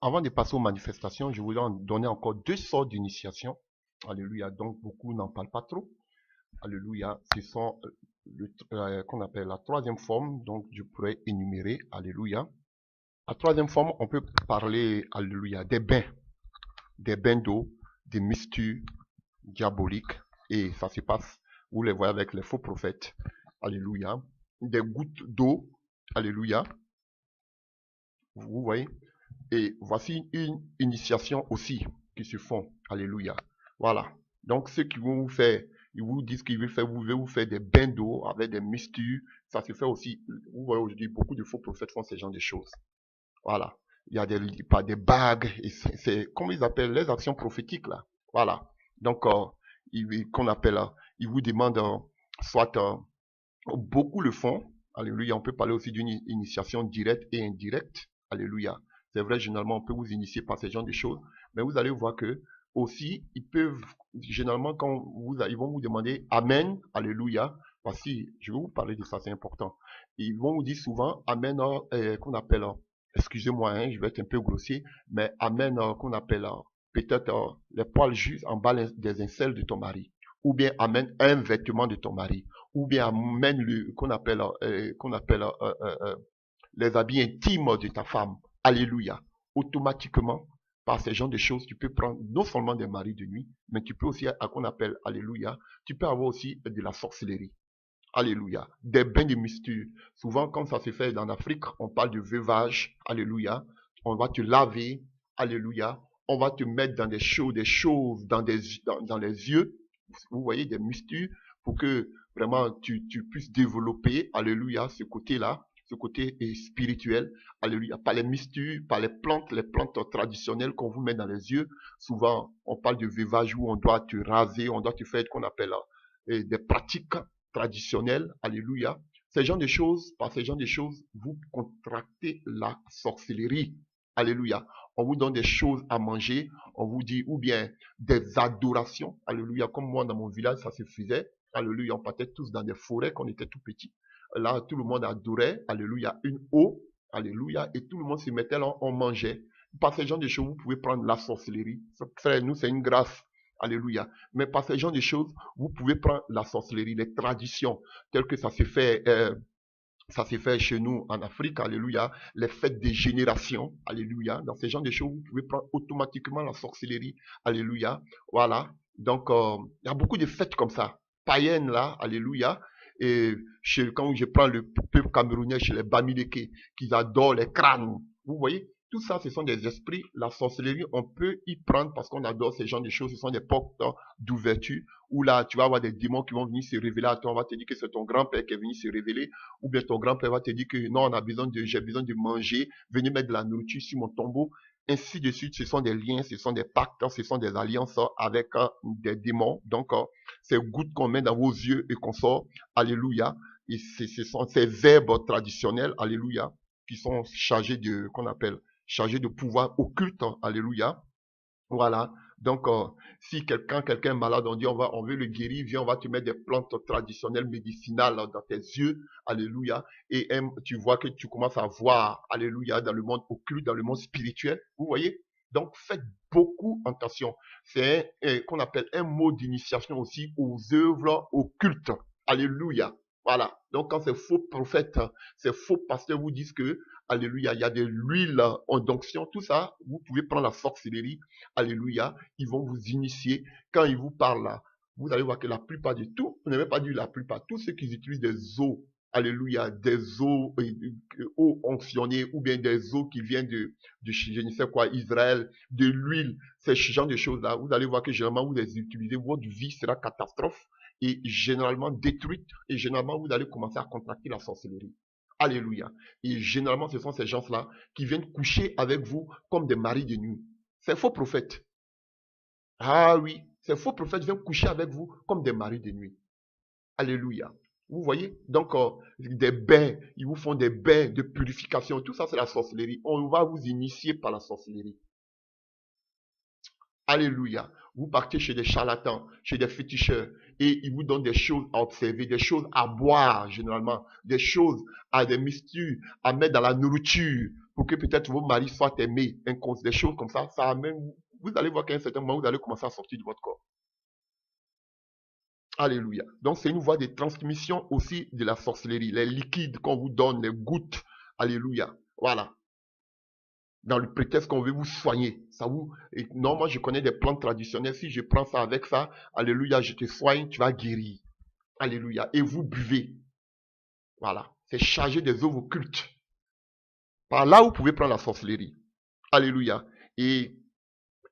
Avant de passer aux manifestations, je voulais en donner encore deux sortes d'initiations. Alléluia. Donc, beaucoup n'en parlent pas trop. Alléluia. Ce sont qu'on appelle la troisième forme. Donc, je pourrais énumérer. Alléluia. La troisième forme, on peut parler, alléluia, des bains d'eau, des mystères diaboliques. Et ça se passe, vous les voyez avec les faux prophètes. Alléluia. Des gouttes d'eau. Alléluia. Vous voyez. Et voici une initiation aussi qui se font. Alléluia. Voilà. Donc, ceux qui vont vous faire, ils vous disent qu'ils veulent vous faire des bains d'eau avec des mystères. Ça se fait aussi. Vous voyez aujourd'hui, beaucoup de faux prophètes font ce genre de choses. Voilà. Il y a des bagues. C'est, comme ils appellent les actions prophétiques, là. Voilà. Donc, qu'on appelle, ils vous demandent, soit, beaucoup le font. Alléluia. On peut parler aussi d'une initiation directe et indirecte. Alléluia. C'est vrai, généralement, on peut vous initier par ce genre de choses. Mais vous allez voir que, aussi, ils peuvent, généralement, ils vont vous demander Amen. Alléluia. Voici, je vais vous parler de ça, c'est important. Ils vont vous dire souvent Amen, qu'on appelle, excusez-moi, hein, je vais être un peu grossier, mais Amen, qu'on appelle, peut-être, les poils juste en bas des aisselles de ton mari. Ou bien Amen, un vêtement de ton mari ou bien amène qu'on appelle les habits intimes de ta femme. Alléluia. Automatiquement, par ces genres de choses, tu peux prendre non seulement des maris de nuit, mais tu peux aussi, qu'on appelle, alléluia, tu peux avoir aussi de la sorcellerie. Alléluia. Des bains de mystère. Souvent, quand ça se fait en Afrique, on parle de veuvage. Alléluia. On va te laver. Alléluia. On va te mettre dans des choses dans les yeux. Vous voyez, des mystères pour que vraiment tu puisses développer. Alléluia. Ce côté-là. Ce côté spirituel. Alléluia. Par les mystères, par les plantes traditionnelles qu'on vous met dans les yeux. Souvent, on parle de veuvage où on doit te raser, on doit te faire ce qu'on appelle des pratiques traditionnel, alléluia. Par ces genres de choses, vous contractez la sorcellerie, alléluia. On vous donne des choses à manger, on vous dit, ou bien des adorations, alléluia. Comme moi, dans mon village, ça se faisait, alléluia. On partait tous dans des forêts quand on était tout petit. Là, tout le monde adorait, alléluia, une eau, alléluia, et tout le monde se mettait là, on mangeait. Par ces genres de choses, vous pouvez prendre la sorcellerie. Frère, nous, c'est une grâce. Alléluia. Mais par ces genres de choses, vous pouvez prendre la sorcellerie, les traditions, telles que ça se fait chez nous en Afrique, alléluia, les fêtes des générations, alléluia. Dans ces genres de choses, vous pouvez prendre automatiquement la sorcellerie, alléluia. Voilà. Donc, il y a beaucoup de fêtes comme ça, païennes là, alléluia. Et quand je prends le peuple camerounais chez les Bamileke, qui adorent les crânes, vous voyez, tout ça, ce sont des esprits. La sorcellerie, on peut y prendre parce qu'on adore ces genres de choses. Ce sont des portes d'ouverture où là, tu vas avoir des démons qui vont venir se révéler à toi. On va te dire que c'est ton grand-père qui est venu se révéler. Ou bien ton grand-père va te dire que non, j'ai besoin de manger. Venez mettre de la nourriture sur mon tombeau. Ainsi de suite, ce sont des liens, ce sont des pactes, ce sont des alliances avec des démons. Donc, ces gouttes qu'on met dans vos yeux et qu'on sort, alléluia. Et ce sont ces verbes traditionnels, alléluia, qui sont chargés de pouvoir occulte, alléluia. Voilà. Donc, si quelqu'un est malade, on dit on veut le guérir, viens, on va te mettre des plantes traditionnelles médicinales dans tes yeux, alléluia. Et tu vois que tu commences à voir, alléluia, dans le monde occulte, dans le monde spirituel. Vous voyez? Donc, faites beaucoup attention. C'est qu'on appelle un mot d'initiation aussi aux œuvres occultes. Alléluia. Voilà. Donc, quand ces faux prophètes, ces faux pasteurs vous disent que, alléluia, il y a de l'huile en onction, tout ça, vous pouvez prendre la sorcellerie. Alléluia, ils vont vous initier. Quand ils vous parlent là, vous allez voir que la plupart du tout, vous n'avez pas dit la plupart, tous ceux qui utilisent des eaux, alléluia, des eaux onctionnées ou bien des eaux qui viennent de je ne sais quoi, Israël, de l'huile, ces genres de choses-là, vous allez voir que généralement vous les utilisez, votre vie sera catastrophe et généralement détruite et généralement vous allez commencer à contracter la sorcellerie. Alléluia. Et généralement, ce sont ces gens-là qui viennent coucher avec vous comme des maris de nuit. C'est faux prophète. Ah oui, ces faux prophètes viennent coucher avec vous comme des maris de nuit. Alléluia. Vous voyez? Donc, des bains, ils vous font des bains de purification. Tout ça, c'est la sorcellerie. On va vous initier par la sorcellerie. Alléluia. Vous partez chez des charlatans, chez des féticheurs, et ils vous donnent des choses à observer, des choses à boire généralement, des choses à des mystères, à mettre dans la nourriture, pour que peut-être vos maris soient aimés, des choses comme ça amène, vous allez voir qu'à un certain moment, vous allez commencer à sortir de votre corps. Alléluia. Donc, c'est une voie de transmission aussi de la sorcellerie. Les liquides qu'on vous donne, les gouttes. Alléluia. Voilà. Dans le prétexte qu'on veut vous soigner. Ça vous, et non, moi, je connais des plantes traditionnelles. Si je prends ça avec ça, alléluia, je te soigne, tu vas guérir. Alléluia. Et vous buvez. Voilà. C'est chargé des œuvres occultes. Par là, vous pouvez prendre la sorcellerie. Alléluia. Et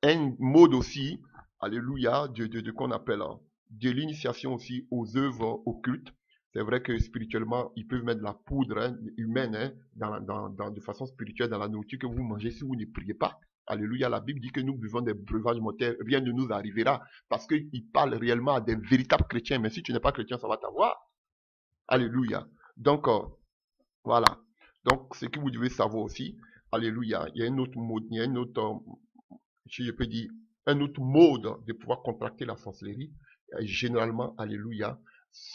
un mode aussi, alléluia, qu'on appelle, de l'initiation aussi aux œuvres occultes. C'est vrai que spirituellement, ils peuvent mettre de la poudre humaine de façon spirituelle dans la nourriture que vous mangez si vous ne priez pas. Alléluia, la Bible dit que nous buvons des breuvages mortels, rien ne nous arrivera parce qu'il parle réellement à des véritables chrétiens. Mais si tu n'es pas chrétien, ça va t'avoir. Alléluia. Donc, voilà. Donc, ce que vous devez savoir aussi, alléluia, il y a un autre mode, il y a un autre, si je peux dire, un autre mode de pouvoir contracter la sorcellerie. Généralement, alléluia,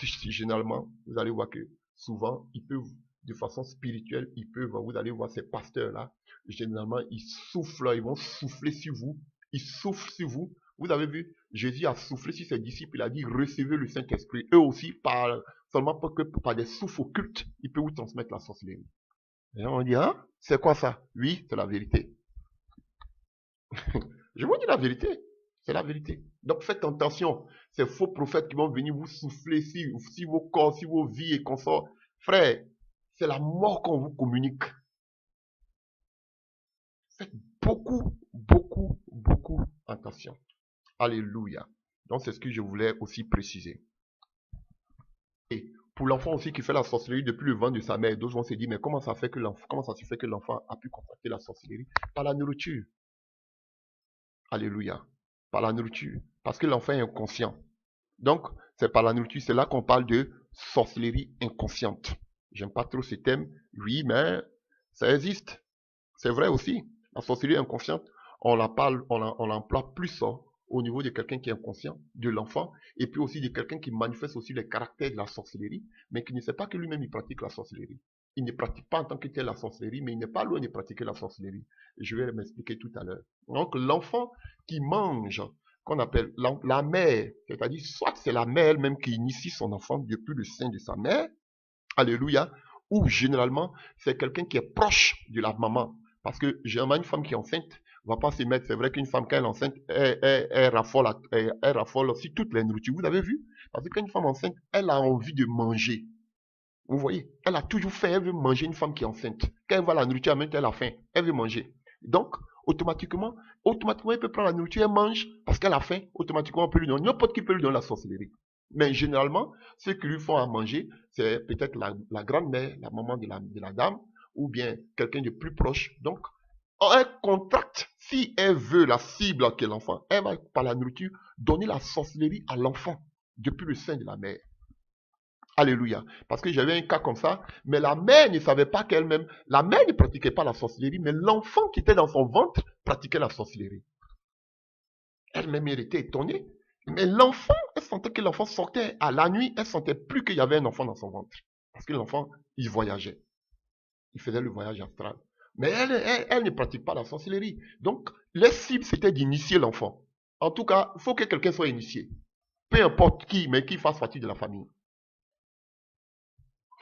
généralement, vous allez voir que souvent, ils peuvent, de façon spirituelle, ils peuvent, vous allez voir ces pasteurs-là, généralement, ils soufflent, ils vont souffler sur vous, ils soufflent sur vous. Vous avez vu, Jésus a soufflé sur ses disciples, il a dit, recevez le Saint-Esprit. Eux aussi, seulement par des souffles occultes, ils peuvent vous transmettre la sorcellerie. Et on dit, hein, c'est quoi ça? Oui, c'est la vérité. Je vous dis la vérité. C'est la vérité. Donc faites attention. Ces faux prophètes qui vont venir vous souffler si vos corps, si vos vies et consorts. Frère, c'est la mort qu'on vous communique. Faites beaucoup, beaucoup, beaucoup attention. Alléluia. Donc c'est ce que je voulais aussi préciser. Et pour l'enfant aussi qui fait la sorcellerie depuis le ventre de sa mère, d'autres vont se dire, mais comment ça se fait que l'enfant a pu contracter la sorcellerie? Par la nourriture. Alléluia. Par la nourriture. Parce que l'enfant est inconscient. Donc, c'est par la nourriture. C'est là qu'on parle de sorcellerie inconsciente. J'aime pas trop ce thème. Oui, mais ça existe. C'est vrai aussi. La sorcellerie inconsciente, on l'emploie plus au niveau de quelqu'un qui est inconscient, de l'enfant, et puis aussi de quelqu'un qui manifeste aussi les caractères de la sorcellerie, mais qui ne sait pas que lui-même il pratique la sorcellerie. Il ne pratique pas en tant que tel la sorcellerie, mais il n'est pas loin de pratiquer la sorcellerie. Je vais m'expliquer tout à l'heure. Donc, l'enfant qui mange, qu'on appelle la mère, c'est-à-dire soit c'est la mère elle-même qui initie son enfant depuis le sein de sa mère, alléluia, ou généralement c'est quelqu'un qui est proche de la maman. Parce que généralement une femme qui est enceinte ne va pas se mettre, c'est vrai qu'une femme quand elle est enceinte, elle raffole aussi toutes les nourritures. Vous avez vu? Parce que quand une femme enceinte, elle a envie de manger. Vous voyez, elle a toujours faim, elle veut manger une femme qui est enceinte. Quand elle voit la nourriture, elle a faim, elle veut manger. Donc, automatiquement, elle peut prendre la nourriture, elle mange parce qu'elle a faim, automatiquement, on peut lui donner. N'importe qui peut lui donner la sorcellerie. Mais généralement, ceux qui lui font à manger, c'est peut-être la grand-mère, la maman de la dame, ou bien quelqu'un de plus proche. Donc, elle contracte, si elle veut la cible qu'est l'enfant, elle va par la nourriture donner la sorcellerie à l'enfant depuis le sein de la mère. Alléluia. Parce que j'avais un cas comme ça, mais la mère ne savait pas qu'elle-même, la mère ne pratiquait pas la sorcellerie, mais l'enfant qui était dans son ventre pratiquait la sorcellerie. Elle-même, elle était étonnée. Mais l'enfant, elle sentait que l'enfant sortait à la nuit, elle sentait plus qu'il y avait un enfant dans son ventre. Parce que l'enfant, il voyageait. Il faisait le voyage astral. Mais elle ne pratique pas la sorcellerie. Donc, les cibles, c'était d'initier l'enfant. En tout cas, il faut que quelqu'un soit initié. Peu importe qui, mais qui fasse partie de la famille.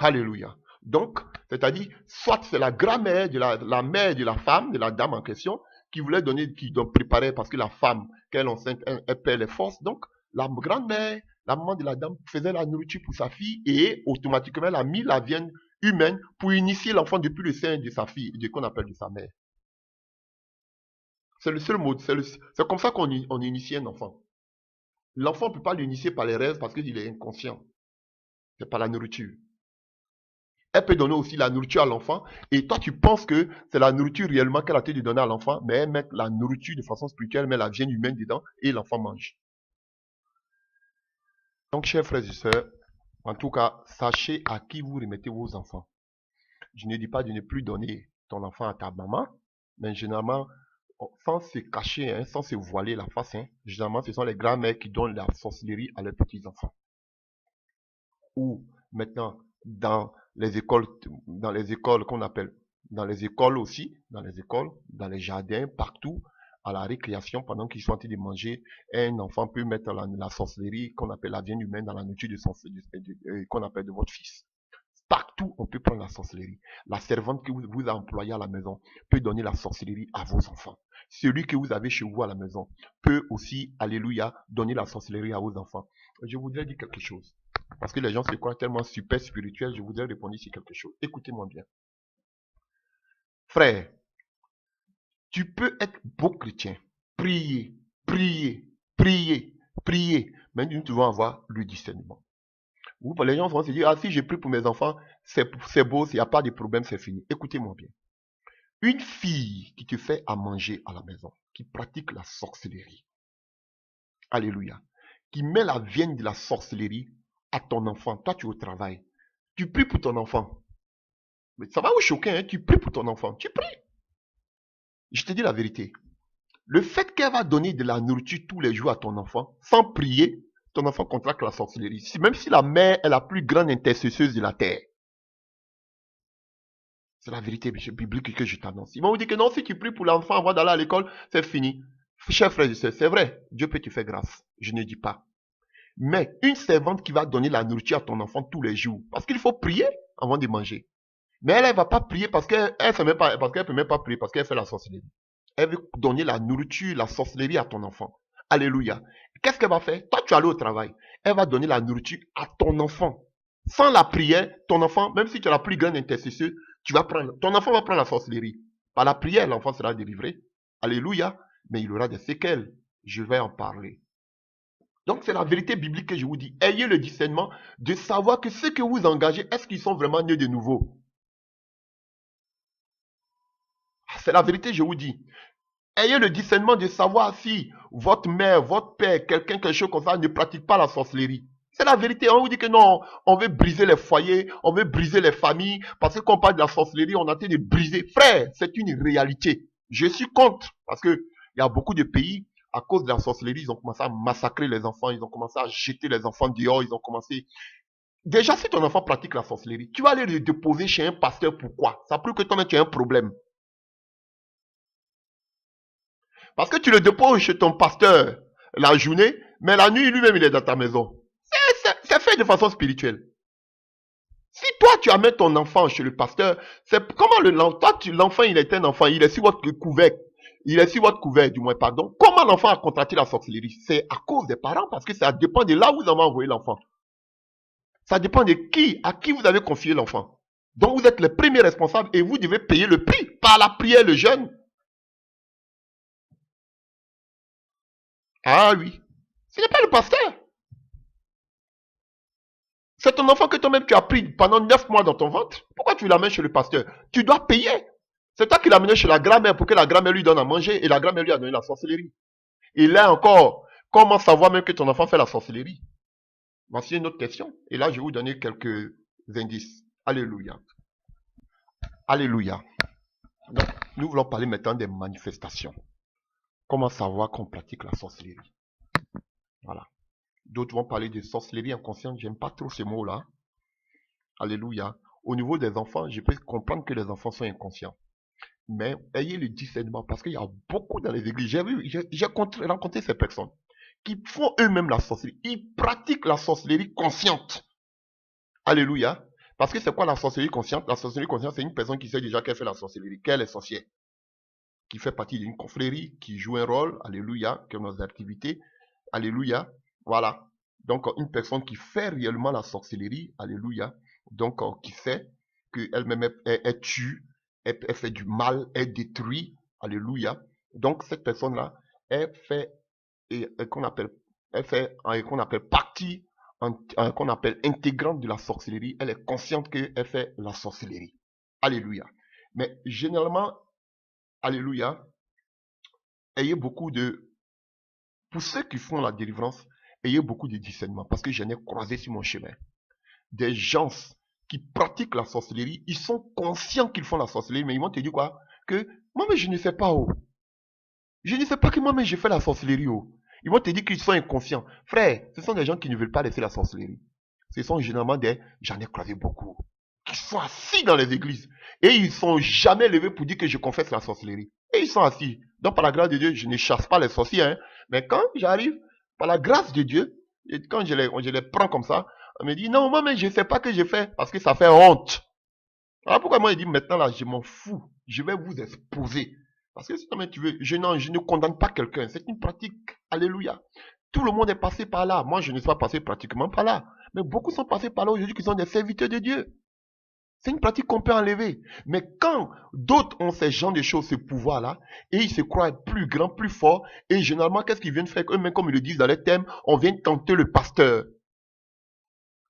Alléluia. Donc, c'est-à-dire, soit c'est la grand-mère de la mère de la femme, de la dame en question, qui voulait donner, qui préparait, parce que la femme, quand elle est enceinte, elle perd les forces. Donc, la grand-mère, la maman de la dame, faisait la nourriture pour sa fille et automatiquement, elle a mis la viande humaine pour initier l'enfant depuis le sein de sa fille, de qu'on appelle de sa mère. C'est le seul mode. C'est comme ça qu'on initie un enfant. L'enfant ne peut pas l'initier par les rêves parce qu'il est inconscient. C'est par la nourriture. Elle peut donner aussi la nourriture à l'enfant. Et toi, tu penses que c'est la nourriture réellement qu'elle a été de donner à l'enfant. Mais elle met la nourriture de façon spirituelle, elle met la viande humaine dedans et l'enfant mange. Donc, chers frères et sœurs, en tout cas, sachez à qui vous remettez vos enfants. Je ne dis pas de ne plus donner ton enfant à ta maman. Mais généralement, sans se cacher, hein, sans se voiler la face. Hein. Généralement, ce sont les grands-mères qui donnent la sorcellerie à leurs petits-enfants. Ou maintenant, dans les écoles qu'on appelle, dans les écoles aussi, dans les écoles, dans les jardins, partout, à la récréation, pendant qu'ils sont en train de manger, un enfant peut mettre la sorcellerie qu'on appelle la viande humaine dans la nourriture qu'on appelle de votre fils. Partout, on peut prendre la sorcellerie. La servante que vous a employée à la maison peut donner la sorcellerie à vos enfants. Celui que vous avez chez vous à la maison peut aussi, alléluia, donner la sorcellerie à vos enfants. Je voudrais dire quelque chose. Parce que les gens se croient tellement super spirituels, je voudrais répondre ici quelque chose. Écoutez-moi bien. Frère, tu peux être beau chrétien, prier, prier, prier, prier, mais nous devons avoir le discernement. Les gens vont se dire, ah si j'ai pris pour mes enfants, c'est beau, il n'y a pas de problème, c'est fini. Écoutez-moi bien. Une fille qui te fait à manger à la maison, qui pratique la sorcellerie, alléluia, qui met la viande de la sorcellerie à ton enfant, toi tu es au travail, tu pries pour ton enfant. Mais ça va vous choquer, hein? Tu pries pour ton enfant, tu pries. Je te dis la vérité. Le fait qu'elle va donner de la nourriture tous les jours à ton enfant, sans prier, ton enfant contracte la sorcellerie. Même si la mère est la plus grande intercesseuse de la terre. C'est la vérité biblique que je t'annonce. Ils vont vous dire que non, si tu pries pour l'enfant avant d'aller à l'école, c'est fini. Chers frères et sœurs, c'est vrai, Dieu peut te faire grâce. Je ne dis pas. Mais une servante qui va donner la nourriture à ton enfant tous les jours, parce qu'il faut prier avant de manger. Mais elle ne va pas prier parce qu'elle ne peut même pas prier parce qu'elle fait la sorcellerie. Elle veut donner la nourriture, la sorcellerie à ton enfant. Alléluia. Qu'est-ce qu'elle va faire? Toi, tu es allé au travail. Elle va donner la nourriture à ton enfant. Sans la prière, ton enfant, même si tu es la plus grande intercesseuse, ton enfant va prendre la sorcellerie. Par la prière, l'enfant sera délivré. Alléluia. Mais il aura des séquelles. Je vais en parler. Donc, c'est la vérité biblique que je vous dis. Ayez le discernement de savoir que ceux que vous engagez, est-ce qu'ils sont vraiment nés de nouveau? C'est la vérité, je vous dis. Ayez le discernement de savoir si votre mère, votre père, quelqu'un, quelque chose comme ça, ne pratique pas la sorcellerie. C'est la vérité. On vous dit que non, on veut briser les foyers, on veut briser les familles, parce que quand on parle de la sorcellerie, on a train de briser. Frère, c'est une réalité. Je suis contre, parce que il y a beaucoup de pays, à cause de la sorcellerie, ils ont commencé à massacrer les enfants, ils ont commencé à jeter les enfants dehors, ils ont commencé... Déjà, si ton enfant pratique la sorcellerie, tu vas aller le déposer chez un pasteur, pourquoi? Ça prouve que toi-même, tu as un problème. Parce que tu le déposes chez ton pasteur la journée, mais la nuit, lui-même, il est dans ta maison. C'est fait de façon spirituelle. Si toi, tu amènes ton enfant chez le pasteur, c'est comment l'enfant, il est un enfant, il est sur votre couvercle. Il est sur votre couvert, du moins, pardon. Comment l'enfant a contracté la sorcellerie? C'est à cause des parents, parce que ça dépend de là où vous avez envoyé l'enfant. Ça dépend de à qui vous avez confié l'enfant. Donc, vous êtes les premiers responsables et vous devez payer le prix par la prière, le jeûne. Ah oui. Ce n'est pas le pasteur. C'est ton enfant que toi-même tu as pris pendant 9 mois dans ton ventre. Pourquoi tu l'amènes chez le pasteur? Tu dois payer. C'est toi qui l'as amené chez la grand-mère pour que la grand-mère lui donne à manger et la grand-mère lui a donné la sorcellerie. Et là encore, comment savoir même que ton enfant fait la sorcellerie? Voici une autre question. Et là, je vais vous donner quelques indices. Alléluia. Alléluia. Donc, nous voulons parler maintenant des manifestations. Comment savoir qu'on pratique la sorcellerie? Voilà. D'autres vont parler de sorcellerie inconsciente. J'aime pas trop ces mots-là. Alléluia. Au niveau des enfants, je peux comprendre que les enfants sont inconscients. Mais ayez le discernement parce qu'il y a beaucoup dans les églises. J'ai rencontré ces personnes qui font eux-mêmes la sorcellerie. Ils pratiquent la sorcellerie consciente. Alléluia. Parce que c'est quoi la sorcellerie consciente? La sorcellerie consciente, c'est une personne qui sait déjà qu'elle fait la sorcellerie, qu'elle est sorcière, qui fait partie d'une confrérie, qui joue un rôle, alléluia, que nos activités, alléluia. Voilà. Donc, une personne qui fait réellement la sorcellerie, alléluia. Donc, qui sait qu'elle-même elle tue, elle fait du mal, elle détruit, alléluia. Donc, cette personne-là, elle fait qu'on appelle, qu'on appelle partie, qu'on appelle intégrante de la sorcellerie. Elle est consciente qu'elle fait la sorcellerie. Alléluia. Mais généralement, alléluia, ayez beaucoup de... Pour ceux qui font la délivrance, ayez beaucoup de discernement. Parce que j'en ai croisé sur mon chemin. Des gens qui pratiquent la sorcellerie, ils sont conscients qu'ils font la sorcellerie, mais ils vont te dire quoi? Que moi, mais je ne sais pas où. Je ne sais pas que moi-même j'ai fait la sorcellerie. Oh. Ils vont te dire qu'ils sont inconscients. Frère, ce sont des gens qui ne veulent pas laisser la sorcellerie. Ce sont généralement j'en ai croisé beaucoup, qui sont assis dans les églises. Et ils ne sont jamais levés pour dire que je confesse la sorcellerie. Et ils sont assis. Donc par la grâce de Dieu, je ne chasse pas les sorciers. Hein. Mais quand j'arrive, par la grâce de Dieu, et quand je les prends comme ça, on me dit, non, moi-même je ne sais pas que j'ai fait, parce que ça fait honte. Alors pourquoi moi je dis maintenant là, je m'en fous. Je vais vous exposer. Parce que si jamais tu veux, je ne condamne pas quelqu'un. C'est une pratique. Alléluia. Tout le monde est passé par là. Moi, je ne suis pas passé pratiquement par là. Mais beaucoup sont passés par là aujourd'hui qui sont des serviteurs de Dieu. C'est une pratique qu'on peut enlever. Mais quand d'autres ont ces genres de choses, ce pouvoir-là, et ils se croient plus grands, plus forts, et généralement, qu'est-ce qu'ils viennent faire? Eux-mêmes, comme ils le disent dans les thèmes, on vient tenter le pasteur.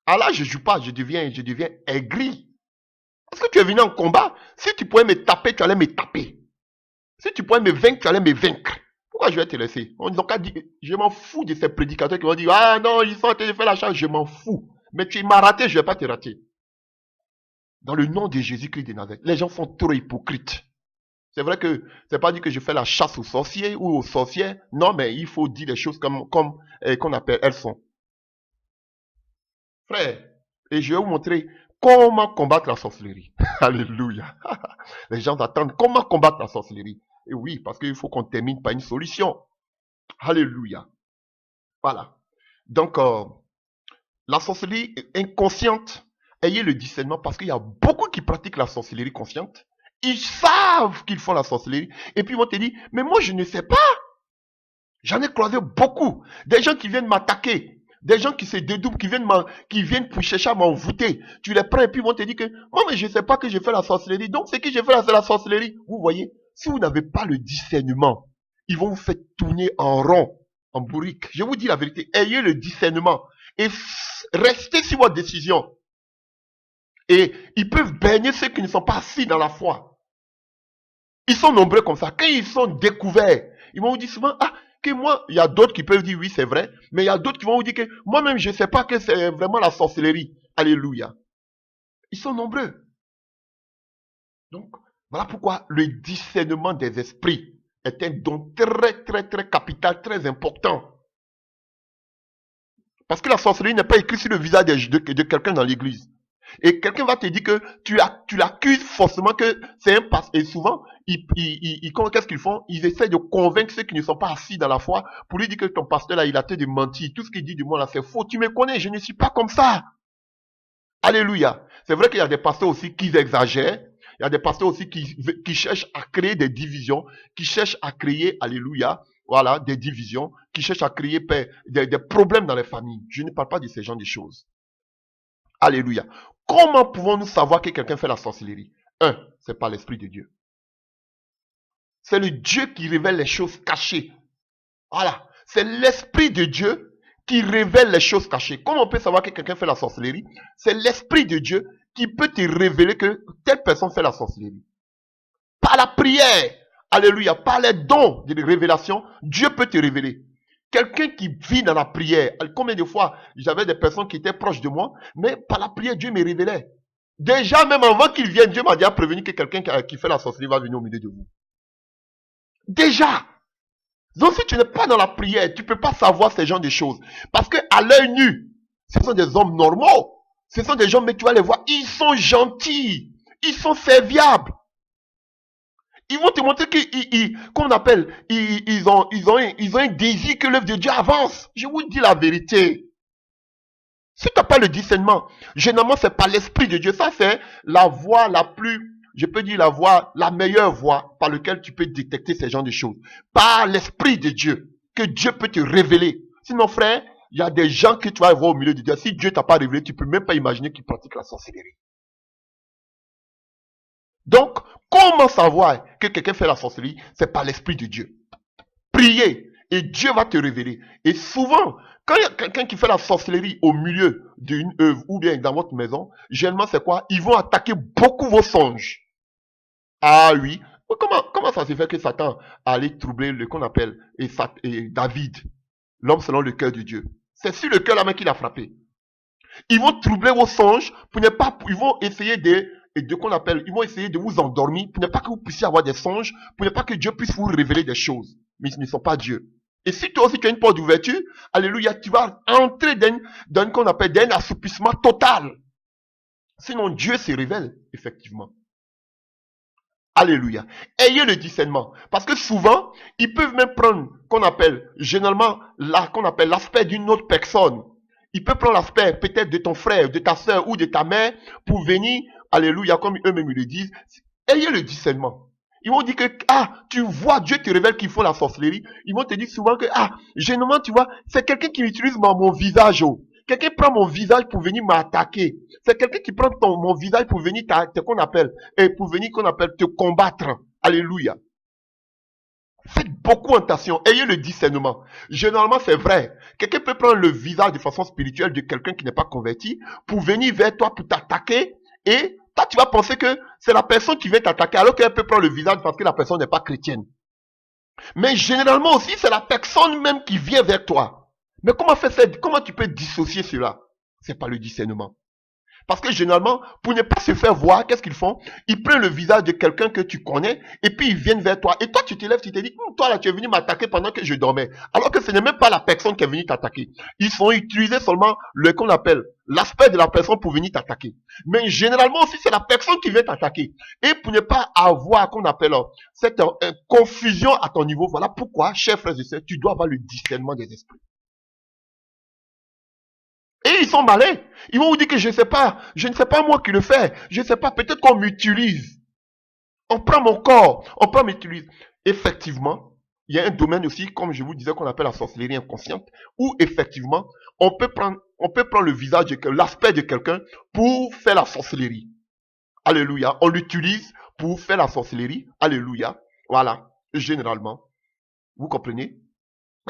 Alors là, je ne joue pas, je deviens aigri. Parce que tu es venu en combat. Si tu pouvais me taper, tu allais me taper. Si tu pouvais me vaincre, tu allais me vaincre. Pourquoi je vais te laisser? On n'a qu'à dire, je m'en fous de ces prédicateurs qui vont dire, ah non, ils sont en train de faire la charge, je m'en fous. Mais tu m'as raté, je ne vais pas te rater. Dans le nom de Jésus-Christ de Nazareth, les gens sont trop hypocrites. C'est vrai que c'est pas dit que je fais la chasse aux sorciers ou aux sorcières. Non, mais il faut dire les choses comme qu'on appelle, elles sont. Frère, et je vais vous montrer comment combattre la sorcellerie. Alléluia. Les gens attendent comment combattre la sorcellerie. Et oui, parce qu'il faut qu'on termine par une solution. Alléluia. Voilà. Donc, la sorcellerie inconsciente, ayez le discernement parce qu'il y a beaucoup qui pratiquent la sorcellerie consciente. Ils savent qu'ils font la sorcellerie. Et puis ils vont te dire, mais moi je ne sais pas. J'en ai croisé beaucoup. Des gens qui viennent m'attaquer. Des gens qui se dédoublent, qui viennent pour chercher à m'envoûter. Tu les prends et puis ils vont te dire que, moi mais je ne sais pas que j'ai fait la sorcellerie. Donc c'est que j'ai fait la sorcellerie. Vous voyez, si vous n'avez pas le discernement, ils vont vous faire tourner en rond, en bourrique. Je vous dis la vérité, ayez le discernement. Et restez sur votre décision. Et ils peuvent baigner ceux qui ne sont pas assis dans la foi. Ils sont nombreux comme ça. Quand ils sont découverts, ils vont vous dire souvent, ah, que moi, il y a d'autres qui peuvent dire oui, c'est vrai, mais il y a d'autres qui vont vous dire que moi-même, je ne sais pas que c'est vraiment la sorcellerie. Alléluia. Ils sont nombreux. Donc, voilà pourquoi le discernement des esprits est un don très, très, très capital, très important. Parce que la sorcellerie n'est pas écrite sur le visage de quelqu'un dans l'église. Et quelqu'un va te dire que tu l'accuses forcément que c'est un pasteur. Et souvent, qu'est-ce qu'ils font? Ils essaient de convaincre ceux qui ne sont pas assis dans la foi pour lui dire que ton pasteur là, il a été de mentir. Tout ce qu'il dit du moi là, c'est faux. Tu me connais, je ne suis pas comme ça. Alléluia. C'est vrai qu'il y a des pasteurs aussi qui exagèrent. Il y a des pasteurs aussi qui cherchent à créer des divisions, qui cherchent à créer, alléluia, voilà, des divisions, qui cherchent à créer des problèmes dans les familles. Je ne parle pas de ces genres de choses. Alléluia. Comment pouvons-nous savoir que quelqu'un fait la sorcellerie? C'est par l'Esprit de Dieu. C'est le Dieu qui révèle les choses cachées. Voilà. C'est l'Esprit de Dieu qui révèle les choses cachées. Comment on peut savoir que quelqu'un fait la sorcellerie? C'est l'Esprit de Dieu qui peut te révéler que telle personne fait la sorcellerie. Par la prière, alléluia, par les dons de révélation, Dieu peut te révéler. Quelqu'un qui vit dans la prière, combien de fois j'avais des personnes qui étaient proches de moi, mais par la prière, Dieu me révélait. Déjà, même avant qu'il vienne, Dieu m'a déjà prévenu que quelqu'un qui fait la sorcellerie va venir au milieu de vous. Déjà. Donc si tu n'es pas dans la prière, tu ne peux pas savoir ces genres de choses. Parce que à l'œil nu, ce sont des hommes normaux. Ce sont des gens, mais tu vas les voir, ils sont gentils. Ils sont serviables. Ils vont te montrer qu'on appelle, ils ont un désir que l'œuvre de Dieu avance. Je vous dis la vérité. Si tu n'as pas le discernement, généralement c'est par l'Esprit de Dieu. Ça c'est la voie la plus, je peux dire la meilleure voie par laquelle tu peux détecter ces genres de choses. Par l'Esprit de Dieu, que Dieu peut te révéler. Sinon frère, il y a des gens que tu vas voir au milieu de Dieu. Si Dieu t'a pas révélé, tu peux même pas imaginer qu'ils pratiquent la sorcellerie. Donc, comment savoir que quelqu'un fait la sorcellerie? C'est par l'Esprit de Dieu. Priez et Dieu va te révéler. Et souvent, quand il y a quelqu'un qui fait la sorcellerie au milieu d'une œuvre ou bien dans votre maison, généralement c'est quoi? Ils vont attaquer beaucoup vos songes. Ah oui. Comment ça se fait que Satan a allé troubler le qu'on appelle et David, l'homme selon le cœur de Dieu? C'est sur le cœur la main qu'il a frappé. Ils vont troubler vos songes pour ne pas, ils vont essayer qu'on appelle, ils vont essayer de vous endormir pour ne pas que vous puissiez avoir des songes, pour ne pas que Dieu puisse vous révéler des choses. mais ils ne sont pas Dieu. Et si toi aussi tu as une porte d'ouverture, alléluia, tu vas entrer dans qu'on appelle un assoupissement total. Sinon Dieu se révèle, effectivement. Alléluia. Ayez le discernement. Parce que souvent, ils peuvent même prendre, généralement, qu'on appelle l'aspect d'une autre personne. Ils peuvent prendre l'aspect peut-être de ton frère, de ta soeur ou de ta mère pour venir, alléluia, comme eux-mêmes le disent. Ayez le discernement. Ils vont dire que, tu vois, Dieu te révèle qu'ils font la sorcellerie. Ils vont te dire souvent que, généralement, tu vois, c'est quelqu'un qui utilise mon visage. Quelqu'un prend mon visage pour venir m'attaquer. C'est quelqu'un qui prend mon visage pour venir qu'on appelle te combattre. Alléluia. Faites beaucoup attention. Ayez le discernement. Généralement, c'est vrai. Quelqu'un peut prendre le visage de façon spirituelle de quelqu'un qui n'est pas converti pour venir vers toi pour t'attaquer. Et toi, tu vas penser que c'est la personne qui vient t'attaquer alors qu'elle peut prendre le visage parce que la personne n'est pas chrétienne. Mais généralement aussi, c'est la personne même qui vient vers toi. Mais comment tu peux dissocier cela? C'est pas le discernement. Parce que généralement, pour ne pas se faire voir, qu'est-ce qu'ils font? Ils prennent le visage de quelqu'un que tu connais et puis ils viennent vers toi. Et toi, tu te lèves, tu te dis, toi là, tu es venu m'attaquer pendant que je dormais. Alors que ce n'est même pas la personne qui est venue t'attaquer. Ils sont utilisés seulement qu'on appelle l'aspect de la personne pour venir t'attaquer. Mais généralement aussi, c'est la personne qui vient t'attaquer. Et pour ne pas avoir, qu'on appelle cette confusion à ton niveau, voilà pourquoi, chers frères et sœurs, tu dois avoir le discernement des esprits. Et ils sont malins. Ils vont vous dire que je ne sais pas moi qui le fais. Je ne sais pas, peut-être qu'on m'utilise. On prend mon corps, m'utilise. Effectivement, il y a un domaine aussi, comme je vous disais, qu'on appelle la sorcellerie inconsciente, où effectivement, on peut prendre le visage, l'aspect de quelqu'un pour faire la sorcellerie. Alléluia. On l'utilise pour faire la sorcellerie. Alléluia. Voilà. Généralement. Vous comprenez?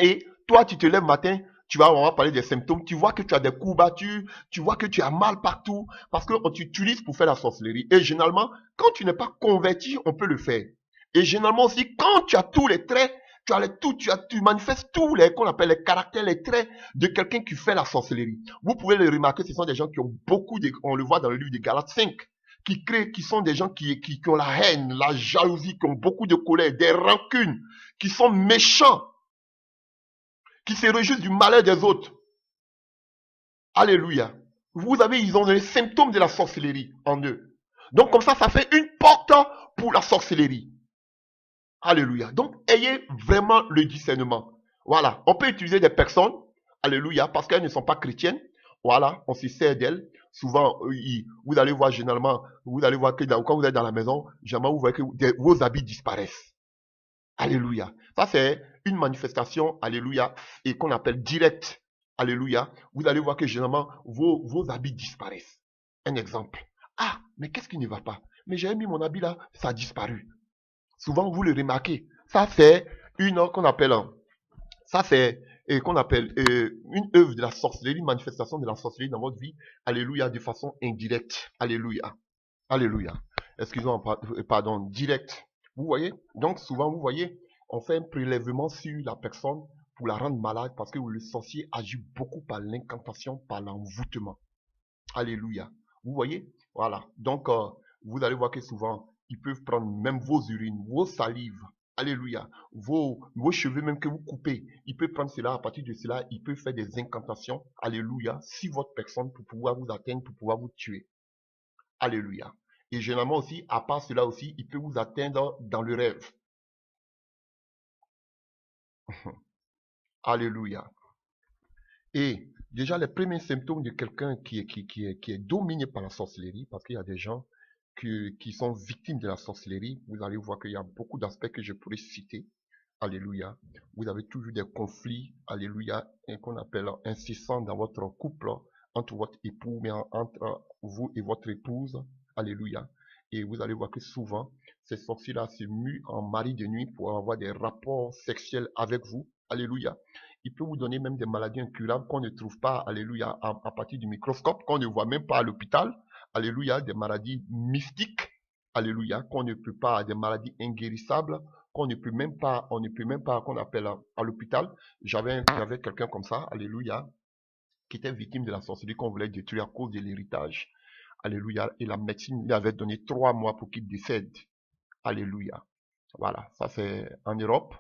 Et toi, tu te lèves matin, on va parler des symptômes, tu vois que tu as des courbatures, tu vois que tu as mal partout, parce qu'on t'utilise pour faire la sorcellerie. Et généralement, quand tu n'es pas converti, on peut le faire. Et généralement aussi, quand tu as tous les traits, tu manifestes tous les, qu'on appelle les caractères, les traits de quelqu'un qui fait la sorcellerie. Vous pouvez le remarquer, ce sont des gens qui ont on le voit dans le livre de Galates 5, qui sont des gens qui ont la haine, la jalousie, qui ont beaucoup de colère, des rancunes, qui sont méchants, qui se réjouissent du malheur des autres. Alléluia. Ils ont les symptômes de la sorcellerie en eux. Donc comme ça fait une porte pour la sorcellerie. Alléluia. Donc ayez vraiment le discernement. Voilà. On peut utiliser des personnes, alléluia, parce qu'elles ne sont pas chrétiennes. Voilà, on se sert d'elles. Souvent, vous allez voir généralement, que quand vous êtes dans la maison, généralement vous voyez que vos habits disparaissent. Alléluia. Ça, c'est une manifestation, alléluia, et qu'on appelle directe. Alléluia. Vous allez voir que généralement, vos habits disparaissent. Un exemple. Mais qu'est-ce qui ne va pas? Mais j'ai mis mon habit là, ça a disparu. Souvent, vous le remarquez. Ça, c'est une qu'on appelle une œuvre de la sorcellerie, une manifestation de la sorcellerie dans votre vie. Alléluia, de façon indirecte. Alléluia. Alléluia. Excusez-moi, pardon, direct. Vous voyez? Donc souvent, vous voyez, on fait un prélèvement sur la personne pour la rendre malade parce que le sorcier agit beaucoup par l'incantation, par l'envoûtement. Alléluia. Vous voyez? Voilà. Donc, vous allez voir que souvent, ils peuvent prendre même vos urines, vos salives. Alléluia. Vos cheveux même que vous coupez. Ils peuvent prendre cela. À partir de cela, ils peuvent faire des incantations. Alléluia. Si votre personne pour pouvoir vous atteindre, pour pouvoir vous tuer. Alléluia. Et généralement aussi, à part cela aussi, il peut vous atteindre dans le rêve. Alléluia. Et déjà, les premiers symptômes de quelqu'un qui est dominé par la sorcellerie, parce qu'il y a des gens qui sont victimes de la sorcellerie, vous allez voir qu'il y a beaucoup d'aspects que je pourrais citer. Alléluia. Vous avez toujours des conflits, alléluia, qu'on appelle incessants dans votre couple, entre votre époux, mais entre vous et votre épouse. Alléluia. Et vous allez voir que souvent, ces sorciers-là se muent en mari de nuit pour avoir des rapports sexuels avec vous. Alléluia. Il peut vous donner même des maladies incurables qu'on ne trouve pas, alléluia, à partir du microscope, qu'on ne voit même pas à l'hôpital. Alléluia, des maladies mystiques. Alléluia, qu'on ne peut pas, des maladies inguérissables, qu'on ne peut même pas, qu'on appelle à l'hôpital. J'avais quelqu'un comme ça, alléluia, qui était victime de la sorcellerie qu'on voulait détruire à cause de l'héritage. Alléluia. Et la médecine lui avait donné 3 mois pour qu'il décède. Alléluia. Voilà, ça c'est en Europe.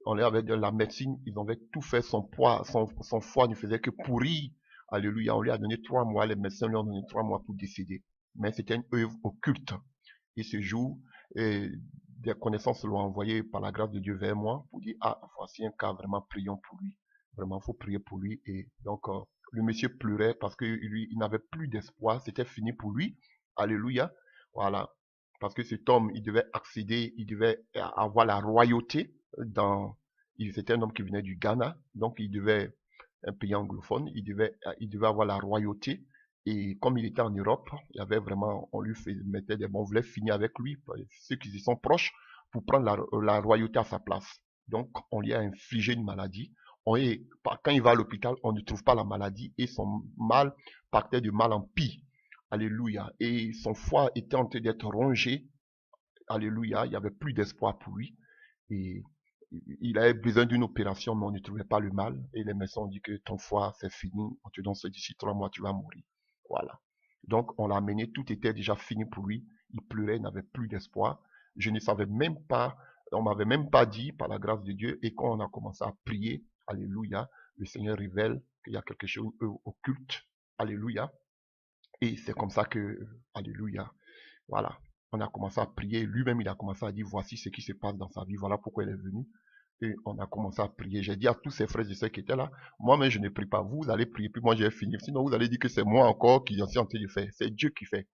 On lui avait donné la médecine, ils avaient tout fait, son poids, son foie ne faisait que pourrir. Alléluia, on lui a donné 3 mois, les médecins lui ont donné 3 mois pour décéder. Mais c'était une œuvre occulte. Et ce jour, des connaissances l'ont envoyé par la grâce de Dieu vers moi pour dire, ah, voici un cas, vraiment prions pour lui. Vraiment, il faut prier pour lui. Et donc, le monsieur pleurait parce que lui, il n'avait plus d'espoir, c'était fini pour lui. Alléluia. Voilà. Parce que cet homme, il devait accéder, il devait avoir la royauté c'était un homme qui venait du Ghana, donc il devait, un pays anglophone, il devait avoir la royauté. Et comme il était en Europe, il y avait vraiment, on lui mettait des bons, on voulait finir avec lui, ceux qui sont proches, pour prendre la royauté à sa place. Donc, on lui a infligé une maladie. Quand il va à l'hôpital, on ne trouve pas la maladie et son mal partait de mal en pis. Alléluia. Et son foie était en train d'être rongé. Alléluia. Il n'y avait plus d'espoir pour lui. Et il avait besoin d'une opération, mais on ne trouvait pas le mal. Et les médecins ont dit que ton foie, c'est fini. On te donne ça d'ici 3 mois, tu vas mourir. Voilà. Donc, on l'a amené. Tout était déjà fini pour lui. Il pleurait, il n'avait plus d'espoir. Je ne savais même pas, on m'avait même pas dit, par la grâce de Dieu. Et quand on a commencé à prier, alléluia, le Seigneur révèle qu'il y a quelque chose occulte. Alléluia. Et c'est comme ça que, alléluia, voilà, on a commencé à prier. Lui-même, il a commencé à dire, voici ce qui se passe dans sa vie, voilà pourquoi il est venu. Et on a commencé à prier. J'ai dit à tous ces frères et sœurs qui étaient là, moi-même, je ne prie pas, vous allez prier, puis moi, j'ai fini. Sinon, vous allez dire que c'est moi encore qui suis en train de faire. C'est Dieu qui fait.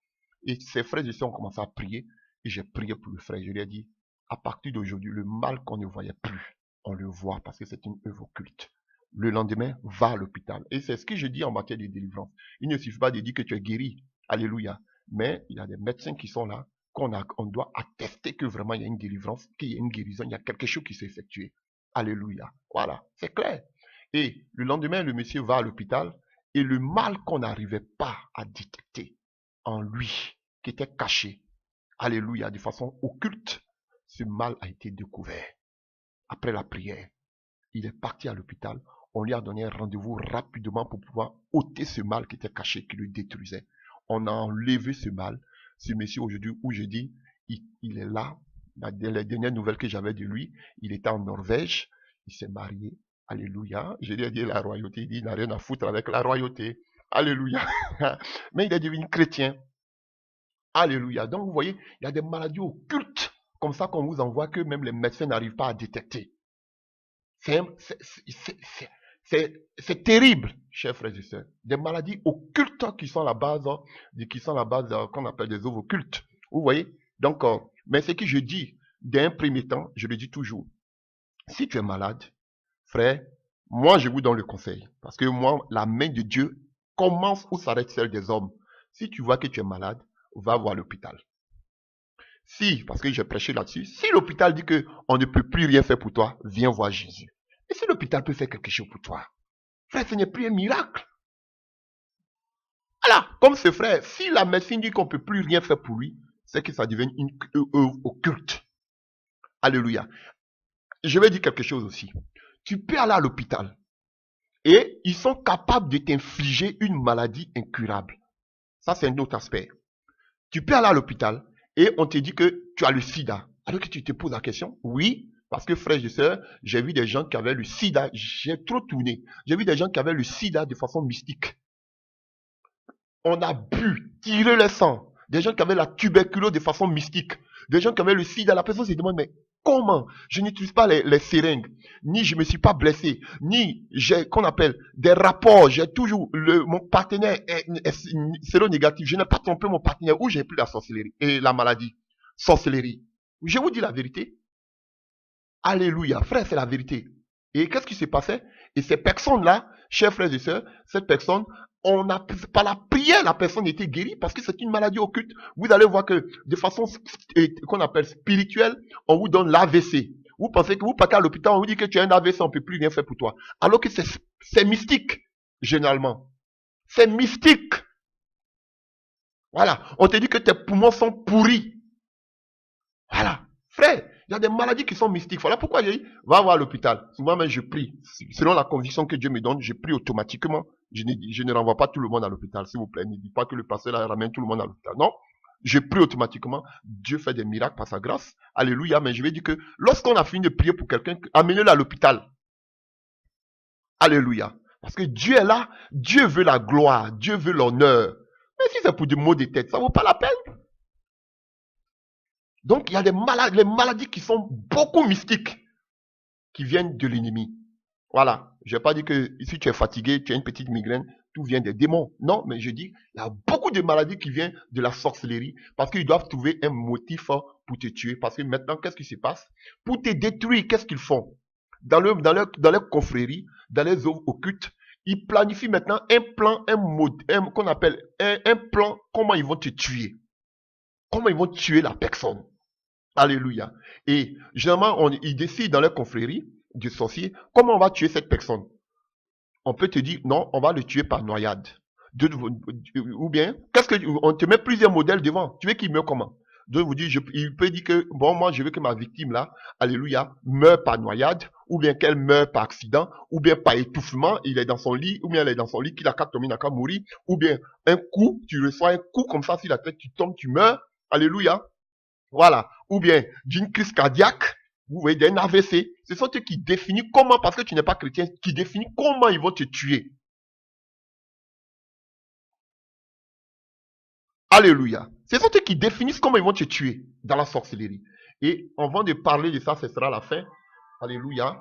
Et ces frères et sœurs ont commencé à prier, et j'ai prié pour le frère. Je lui ai dit, à partir d'aujourd'hui, le mal qu'on ne voyait plus, on le voit, parce que c'est une œuvre occulte. Le lendemain, va à l'hôpital. Et c'est ce que je dis en matière de délivrance. Il ne suffit pas de dire que tu es guéri. Alléluia. Mais il y a des médecins qui sont là, on doit attester que vraiment il y a une délivrance, qu'il y a une guérison, il y a quelque chose qui s'est effectué. Alléluia. Voilà, c'est clair. Et le lendemain, le monsieur va à l'hôpital et le mal qu'on n'arrivait pas à détecter en lui, qui était caché, alléluia, de façon occulte, ce mal a été découvert. Après la prière, il est parti à l'hôpital. On lui a donné un rendez-vous rapidement pour pouvoir ôter ce mal qui était caché, qui le détruisait. On a enlevé ce mal. Ce monsieur aujourd'hui, où je dis, il est là. Les dernières nouvelles que j'avais de lui, il était en Norvège. Il s'est marié. Alléluia. Je lui ai dit la royauté. Il dit, il n'a rien à foutre avec la royauté. Alléluia. Mais il est devenu chrétien. Alléluia. Donc, vous voyez, il y a des maladies occultes comme ça qu'on vous envoie que même les médecins n'arrivent pas à détecter. C'est terrible, chers frères et sœurs. Des maladies occultes qui sont la base, qu'on appelle des œuvres occultes. Vous voyez? Donc, mais ce que je dis, d'un premier temps, je le dis toujours. Si tu es malade, frère, moi je vous donne le conseil. Parce que moi, la main de Dieu commence où s'arrête celle des hommes. Si tu vois que tu es malade, va voir l'hôpital. Si, parce que j'ai prêché là-dessus, si l'hôpital dit qu'on ne peut plus rien faire pour toi, viens voir Jésus. Et si l'hôpital peut faire quelque chose pour toi, frère, ce n'est plus un miracle. Voilà, comme ce frère, si la médecine dit qu'on ne peut plus rien faire pour lui, c'est que ça devient une œuvre occulte. Alléluia. Je vais dire quelque chose aussi. Tu peux aller à l'hôpital et ils sont capables de t'infliger une maladie incurable. Ça, c'est un autre aspect. Tu peux aller à l'hôpital et on te dit que tu as le sida. Alors que tu te poses la question, oui, parce que frères et sœurs, j'ai vu des gens qui avaient le sida, j'ai trop tourné. J'ai vu des gens qui avaient le sida de façon mystique. On a bu, tiré le sang. Des gens qui avaient la tuberculose de façon mystique. Des gens qui avaient le sida. La personne se demande, mais comment? Je n'utilise pas les seringues. Ni je me suis pas blessé. Ni j'ai, qu'on appelle, des rapports. J'ai toujours, mon partenaire est séronégatif. Je n'ai pas trompé mon partenaire. Où j'ai pris la sorcellerie et la maladie. Sorcellerie. Je vous dis la vérité. Alléluia. Frère, c'est la vérité. Et qu'est-ce qui s'est passé? Et ces personnes-là, chers frères et sœurs, cette personne, par la prière, la personne était guérie parce que c'est une maladie occulte. Vous allez voir que de façon qu'on appelle spirituelle, on vous donne l'AVC. Vous pensez que vous partez à l'hôpital, on vous dit que tu as un AVC, on ne peut plus rien faire pour toi. Alors que c'est mystique, généralement. C'est mystique. Voilà. On te dit que tes poumons sont pourris. Voilà. Frère, il y a des maladies qui sont mystiques. Voilà pourquoi j'ai dit, va voir à l'hôpital. Moi-même, je prie. Selon la conviction que Dieu me donne, je prie automatiquement. Je ne renvoie pas tout le monde à l'hôpital, s'il vous plaît. Ne dites pas que le pasteur là ramène tout le monde à l'hôpital. Non. je prie automatiquement, Dieu fait des miracles par sa grâce. Alléluia, mais je vais dire que lorsqu'on a fini de prier pour quelqu'un, amenez-le à l'hôpital. Alléluia. Parce que Dieu est là, Dieu veut la gloire, Dieu veut l'honneur. Mais si c'est pour des maux de tête, ça ne vaut pas la peine. Donc il y a les maladies qui sont beaucoup mystiques, qui viennent de l'ennemi. Voilà. Je n'ai pas dit que si tu es fatigué, tu as une petite migraine, tout vient des démons. Non, mais je dis, il y a beaucoup de maladies qui viennent de la sorcellerie parce qu'ils doivent trouver un motif pour te tuer. Parce que maintenant, qu'est-ce qui se passe? Pour te détruire, qu'est-ce qu'ils font? Dans leur confrérie, dans les œuvres occultes, ils planifient maintenant un plan, qu'on appelle un plan, comment ils vont te tuer. Comment ils vont tuer la personne. Alléluia. Et généralement, ils décident dans leur confrérie du sorcier, comment on va tuer cette personne. On peut te dire, non, on va le tuer par noyade. Ou bien, on te met plusieurs modèles devant. Tu veux qu'il meure comment? Donc, vous dit, il peut dire que, bon, moi, je veux que ma victime, là, alléluia, meure par noyade, ou bien qu'elle meure par accident, ou bien par étouffement, il est dans son lit, ou bien elle est dans son lit, qu'il a qu'à tomber, il n'a qu'à mourir, ou bien un coup, tu reçois un coup comme ça, si la tête, tu tombes, tu meurs, alléluia. Voilà. Ou bien d'une crise cardiaque, vous voyez, d'un AVC. Ce sont eux qui définissent comment, parce que tu n'es pas chrétien, qui définissent comment ils vont te tuer. Alléluia. Ce sont eux qui définissent comment ils vont te tuer dans la sorcellerie. Et avant de parler de ça, ce sera la fin. Alléluia.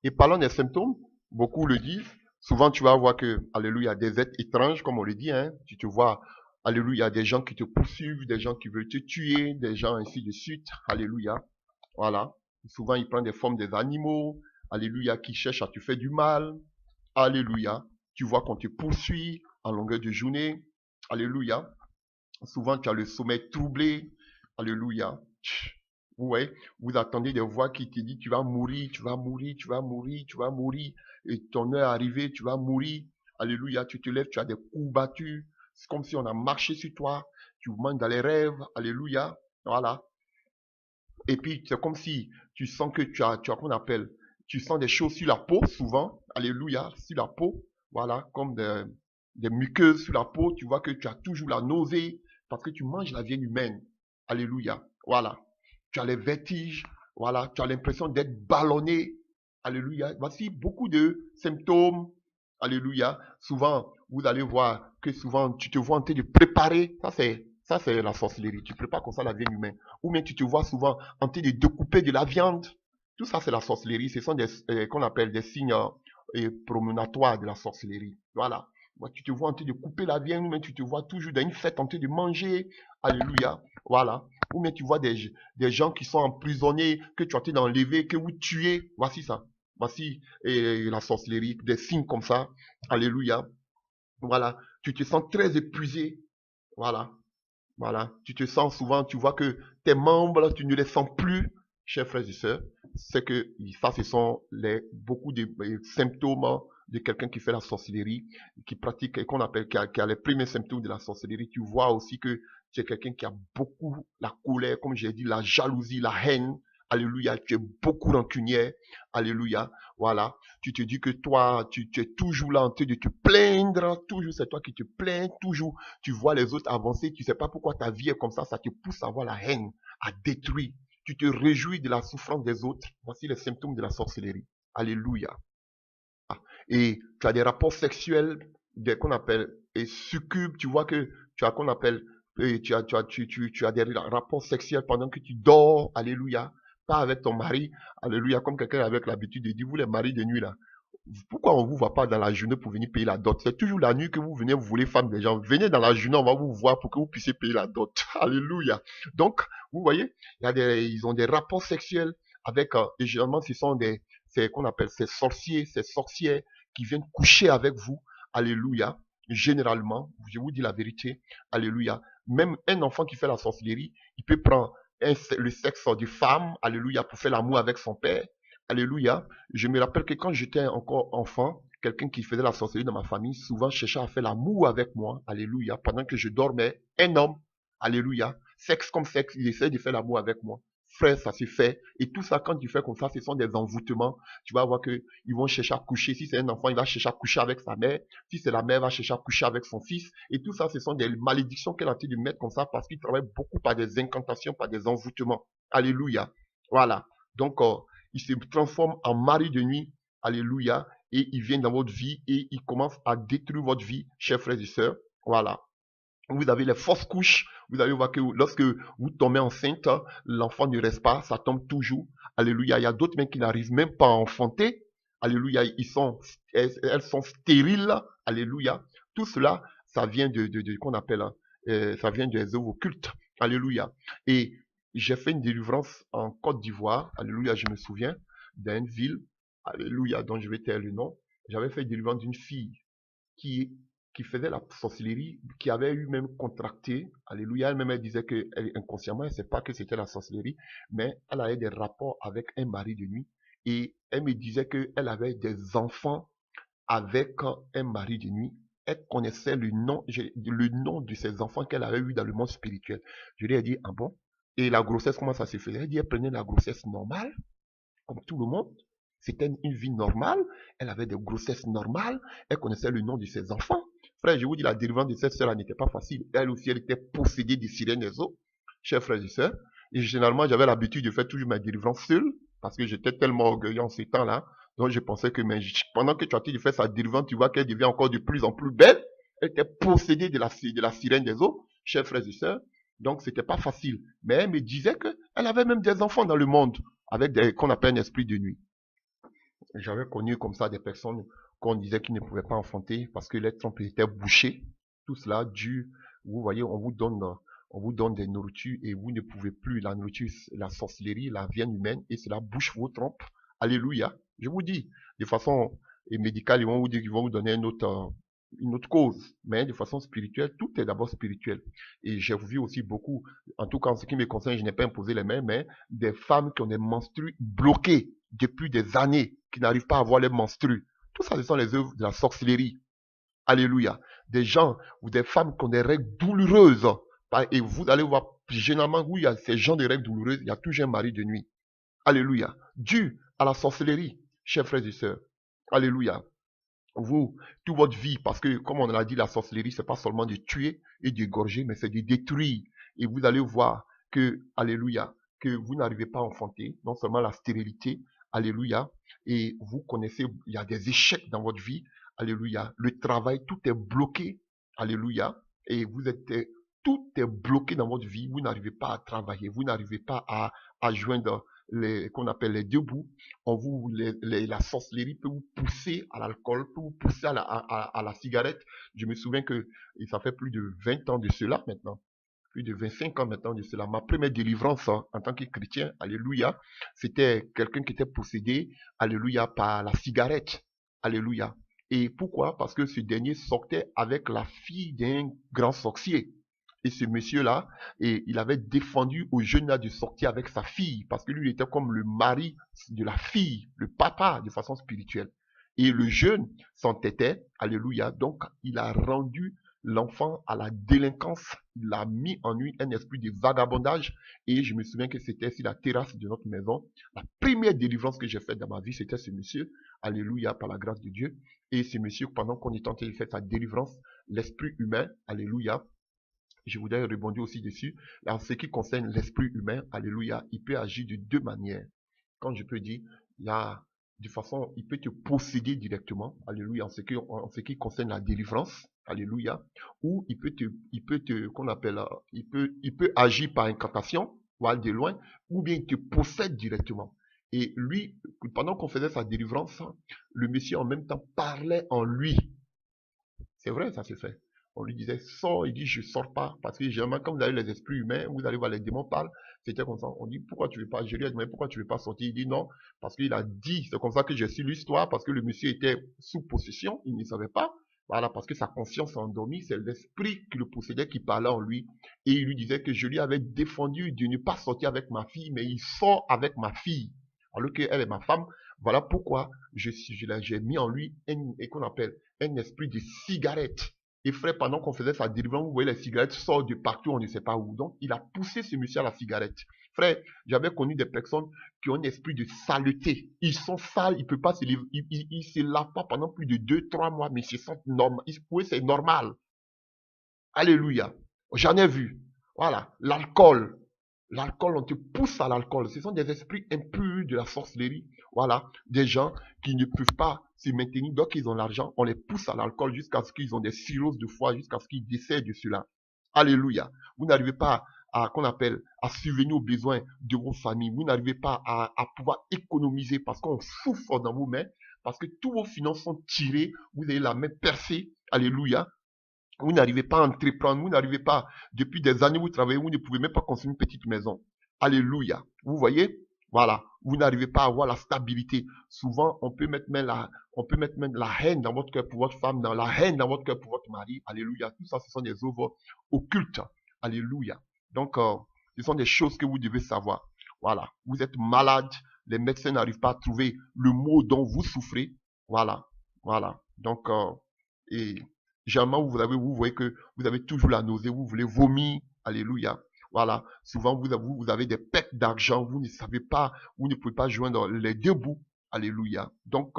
Et parlant des symptômes, beaucoup le disent. Souvent, tu vas voir que, alléluia, des êtres étranges, comme on le dit, hein. Tu te vois, alléluia, des gens qui te poursuivent, des gens qui veulent te tuer, des gens ainsi de suite. Alléluia. Voilà. Souvent, ils prennent des formes des animaux. Alléluia, qui cherchent à te faire du mal. Alléluia. Tu vois qu'on te poursuit en longueur de journée. Alléluia. Souvent, tu as le sommeil troublé. Alléluia. Ouais, vous attendez des voix qui te disent tu vas mourir, tu vas mourir, tu vas mourir, tu vas mourir. Et ton heure est arrivée, tu vas mourir. Alléluia, tu te lèves, tu as des coups battus. C'est comme si on a marché sur toi. Tu manges dans les rêves. Alléluia. Voilà. Et puis, c'est comme si tu sens que tu as qu'on appelle, tu sens des choses sur la peau, souvent. Alléluia, sur la peau. Voilà, comme des muqueuses sur la peau. Tu vois que tu as toujours la nausée parce que tu manges la viande humaine. Alléluia. Voilà. Tu as les vertiges. Voilà. Tu as l'impression d'être ballonné. Alléluia. Voici beaucoup de symptômes. Alléluia. Souvent, vous allez voir que souvent, tu te vois en train de préparer. Ça, c'est la sorcellerie. Tu prépares comme ça la viande humaine. Ou bien tu te vois souvent en train de découper de la viande. Tout ça, c'est la sorcellerie. Ce sont des, qu'on appelle des signes promenatoires de la sorcellerie. Voilà. Tu te vois en train de couper la viande, ou bien tu te vois toujours dans une fête en train de manger. Alléluia. Voilà. Ou bien tu vois des gens qui sont emprisonnés, que tu as en train d'enlever, que vous tuez. Voici ça. Voici la sorcellerie, des signes comme ça. Alléluia. Voilà. Tu te sens très épuisé. Voilà. Voilà. Tu te sens souvent, tu vois que tes membres, tu ne les sens plus, chers frères et sœurs. C'est que ça, ce sont beaucoup de symptômes de quelqu'un qui fait la sorcellerie, qui pratique, qu'on appelle, qui a les premiers symptômes de la sorcellerie. Tu vois aussi que tu es quelqu'un qui a beaucoup la colère, comme j'ai dit, la jalousie, la haine. Alléluia. Tu es beaucoup rancunier. Alléluia. Voilà. Tu te dis que toi, tu es toujours là en train de te plaindre. Toujours, c'est toi qui te plains. Toujours, tu vois les autres avancer. Tu sais pas pourquoi ta vie est comme ça. Ça te pousse à avoir la haine, à détruire. Tu te réjouis de la souffrance des autres. Voici les symptômes de la sorcellerie. Alléluia. Et tu as des rapports sexuels, qu'on appelle succubes. Tu vois que tu as qu'on appelle, tu as des rapports sexuels pendant que tu dors. Alléluia. Pas avec ton mari. Alléluia. Comme quelqu'un avec l'habitude de dire, vous les maris de nuit là. Pourquoi on ne vous voit pas dans la journée pour venir payer la dot? C'est toujours la nuit que vous venez, vous voulez femme des gens. Venez dans la journée, on va vous voir pour que vous puissiez payer la dot. Alléluia. Donc, vous voyez, ils ont des rapports sexuels avec, et généralement, ce sont c'est qu'on appelle ces sorciers, ces sorcières qui viennent coucher avec vous. Alléluia. Généralement, je vous dis la vérité. Alléluia. Même un enfant qui fait la sorcellerie, il peut prendre le sexe de femme, alléluia, pour faire l'amour avec son père. Alléluia. Je me rappelle que quand j'étais encore enfant, quelqu'un qui faisait la sorcellerie dans ma famille, souvent cherchait à faire l'amour avec moi. Alléluia. Pendant que je dormais, un homme, alléluia, sexe comme sexe, il essaie de faire l'amour avec moi. frère, ça se fait. Et tout ça, quand tu fais comme ça, ce sont des envoûtements. Tu vas voir que ils vont chercher à coucher. Si c'est un enfant, il va chercher à coucher avec sa mère. Si c'est la mère, va chercher à coucher avec son fils. Et tout ça, ce sont des malédictions qu'elle a envie de mettre comme ça parce qu'il travaille beaucoup par des incantations, par des envoûtements. Alléluia. Voilà. Donc, il se transforme en mari de nuit. Alléluia. Et il vient dans votre vie et il commence à détruire votre vie, chers frères et sœurs. Voilà. Vous avez les fausses couches. Vous allez voir que lorsque vous tombez enceinte, l'enfant ne reste pas, ça tombe toujours. Alléluia. Il y a d'autres même qui n'arrivent même pas à enfanter. Alléluia. Elles sont stériles. Alléluia. Tout cela, ça vient qu'on appelle, ça vient des œuvres occultes. Alléluia. Et j'ai fait une délivrance en Côte d'Ivoire. Alléluia. Je me souviens d'une ville. Alléluia. Dont je vais taire le nom. J'avais fait une délivrance d'une fille qui qui faisait la sorcellerie, qui avait eu même contracté, alléluia, elle-même elle disait que inconsciemment, elle ne sait pas que c'était la sorcellerie, mais elle avait des rapports avec un mari de nuit et elle me disait qu'elle avait des enfants avec un mari de nuit. Elle connaissait le nom de ses enfants qu'elle avait eu dans le monde spirituel. Je lui ai dit, ah bon? Et la grossesse, comment ça se faisait? Elle dit, elle prenait la grossesse normale, comme tout le monde. C'était une vie normale. Elle avait des grossesses normales. Elle connaissait le nom de ses enfants. Frère, je vous dis, la délivrance de cette sœur n'était pas facile. Elle aussi, elle était possédée des sirènes des eaux. Chers frères et sœurs. Et généralement, j'avais l'habitude de faire toujours ma délivrance seule. Parce que j'étais tellement orgueilleux en ces temps-là. Donc, je pensais que pendant que tu as de faire sa délivrance, tu vois qu'elle devient encore de plus en plus belle. Elle était possédée de la sirène des eaux. Chers frères et sœurs. Donc, c'était pas facile. Mais elle me disait qu'elle avait même des enfants dans le monde. Avec qu'on appelle un esprit de nuit. J'avais connu comme ça des personnes qu'on disait qu'ils ne pouvaient pas enfanter parce que les trompes étaient bouchées. Tout cela dû, vous voyez, on vous donne des nourritures et vous ne pouvez plus. La nourriture, la sorcellerie, la viande humaine et cela bouche vos trompes. Alléluia. Je vous dis, de façon médicale, ils vont vous dire qu'ils vont vous donner une autre cause. Mais de façon spirituelle, tout est d'abord spirituel. Et j'ai vu aussi beaucoup, en tout cas en ce qui me concerne, je n'ai pas imposé les mains, mais des femmes qui ont des menstrues bloquées depuis des années, qui n'arrivent pas à avoir les menstrues. Tout ça, ce sont les œuvres de la sorcellerie. Alléluia. Des gens ou des femmes qui ont des règles douloureuses. Et vous allez voir, généralement, où il y a ces gens de règles douloureuses, il y a toujours un mari de nuit. Alléluia. Dû à la sorcellerie, chers frères et sœurs. Alléluia. Vous, toute votre vie, parce que, comme on l'a dit, la sorcellerie, c'est pas seulement de tuer et d'égorger, mais c'est de détruire. Et vous allez voir que, alléluia, que vous n'arrivez pas à enfanter, non seulement la stérilité, alléluia, et vous connaissez, il y a des échecs dans votre vie, alléluia, le travail, tout est bloqué, alléluia, et tout est bloqué dans votre vie, vous n'arrivez pas à travailler, vous n'arrivez pas à joindre qu'on appelle les deux bouts. La sorcellerie peut vous pousser à l'alcool, peut vous pousser à la cigarette. Je me souviens que ça fait plus de 20 ans de cela maintenant, plus de 25 ans maintenant de cela. Ma première délivrance en tant que chrétien, alléluia, c'était quelqu'un qui était possédé, alléluia, par la cigarette, alléluia. Et pourquoi? Parce que ce dernier sortait avec la fille d'un grand sorcier. Et ce monsieur-là, et il avait défendu au jeune là de sortir avec sa fille, parce que lui, il était comme le mari de la fille, le papa de façon spirituelle. Et le jeune s'entêtait, alléluia, donc il a rendu l'enfant à la délinquance, il a mis en lui un esprit de vagabondage, et je me souviens que c'était sur la terrasse de notre maison. La première délivrance que j'ai faite dans ma vie, c'était ce monsieur, alléluia, par la grâce de Dieu. Et ce monsieur, pendant qu'on est tenté de faire sa délivrance, l'esprit humain, alléluia, je voudrais rebondir aussi dessus. En ce qui concerne l'esprit humain, alléluia, il peut agir de deux manières. Quand je peux dire, il y a de façon, il peut te posséder directement, alléluia, en ce qui concerne la délivrance, alléluia, ou qu'on appelle, il peut agir par incantation, ou aller de loin, ou bien il te possède directement. Et lui, pendant qu'on faisait sa délivrance, le monsieur en même temps parlait en lui. C'est vrai, ça se fait. On lui disait, sors, il dit, je sors pas. Parce que généralement, quand vous avez les esprits humains, vous allez voir les démons parlent, c'était comme ça. On dit, pourquoi tu veux pas? Je lui ai dit, mais pourquoi tu veux pas sortir? Il dit non, parce qu'il a dit, c'est comme ça que j'ai su l'histoire, parce que le monsieur était sous possession, il ne savait pas. Voilà, parce que sa conscience s'est endormie, c'est l'esprit qui le possédait qui parlait en lui. Et il lui disait que je lui avais défendu de ne pas sortir avec ma fille, mais il sort avec ma fille. Alors qu'elle est ma femme. Voilà pourquoi j'ai mis en lui qu'on appelle un esprit de cigarette. Et frère, pendant qu'on faisait sa délivrance, vous voyez les cigarettes sortent de partout, on ne sait pas où. Donc, il a poussé ce monsieur à la cigarette. Frère, j'avais connu des personnes qui ont un esprit de saleté. Ils sont sales, ils ne peuvent pas se laver, ils se lavent pas pendant plus de 2, 3 mois, mais ils se sentent normal. Pour eux, c'est normal. Alléluia. J'en ai vu. Voilà. L'alcool. L'alcool, on te pousse à l'alcool. Ce sont des esprits impurs de la sorcellerie. Voilà. Des gens qui ne peuvent pas se maintenir. Donc, ils ont l'argent. On les pousse à l'alcool jusqu'à ce qu'ils ont des cirrhoses de foie, jusqu'à ce qu'ils décèdent de cela. Alléluia. Vous n'arrivez pas qu'on appelle, à subvenir aux besoins de vos familles. Vous n'arrivez pas à pouvoir économiser parce qu'on souffre dans vos mains. Parce que tous vos finances sont tirées. Vous avez la main percée. Alléluia. Vous n'arrivez pas à entreprendre, vous n'arrivez pas, depuis des années, vous travaillez, vous ne pouvez même pas construire une petite maison. Alléluia. Vous voyez? Voilà. Vous n'arrivez pas à avoir la stabilité. Souvent, on peut mettre même la haine dans votre cœur pour votre femme, dans la haine dans votre cœur pour votre mari. Alléluia. Tout ça, ce sont des œuvres occultes. Alléluia. Donc, ce sont des choses que vous devez savoir. Voilà. Vous êtes malade. Les médecins n'arrivent pas à trouver le mot dont vous souffrez. Voilà. Voilà. Donc, et généralement, vous voyez que vous avez toujours la nausée, vous voulez vomir. Alléluia. Voilà. Souvent, vous avez des pertes d'argent, vous ne savez pas, vous ne pouvez pas joindre les deux bouts. Alléluia. Donc,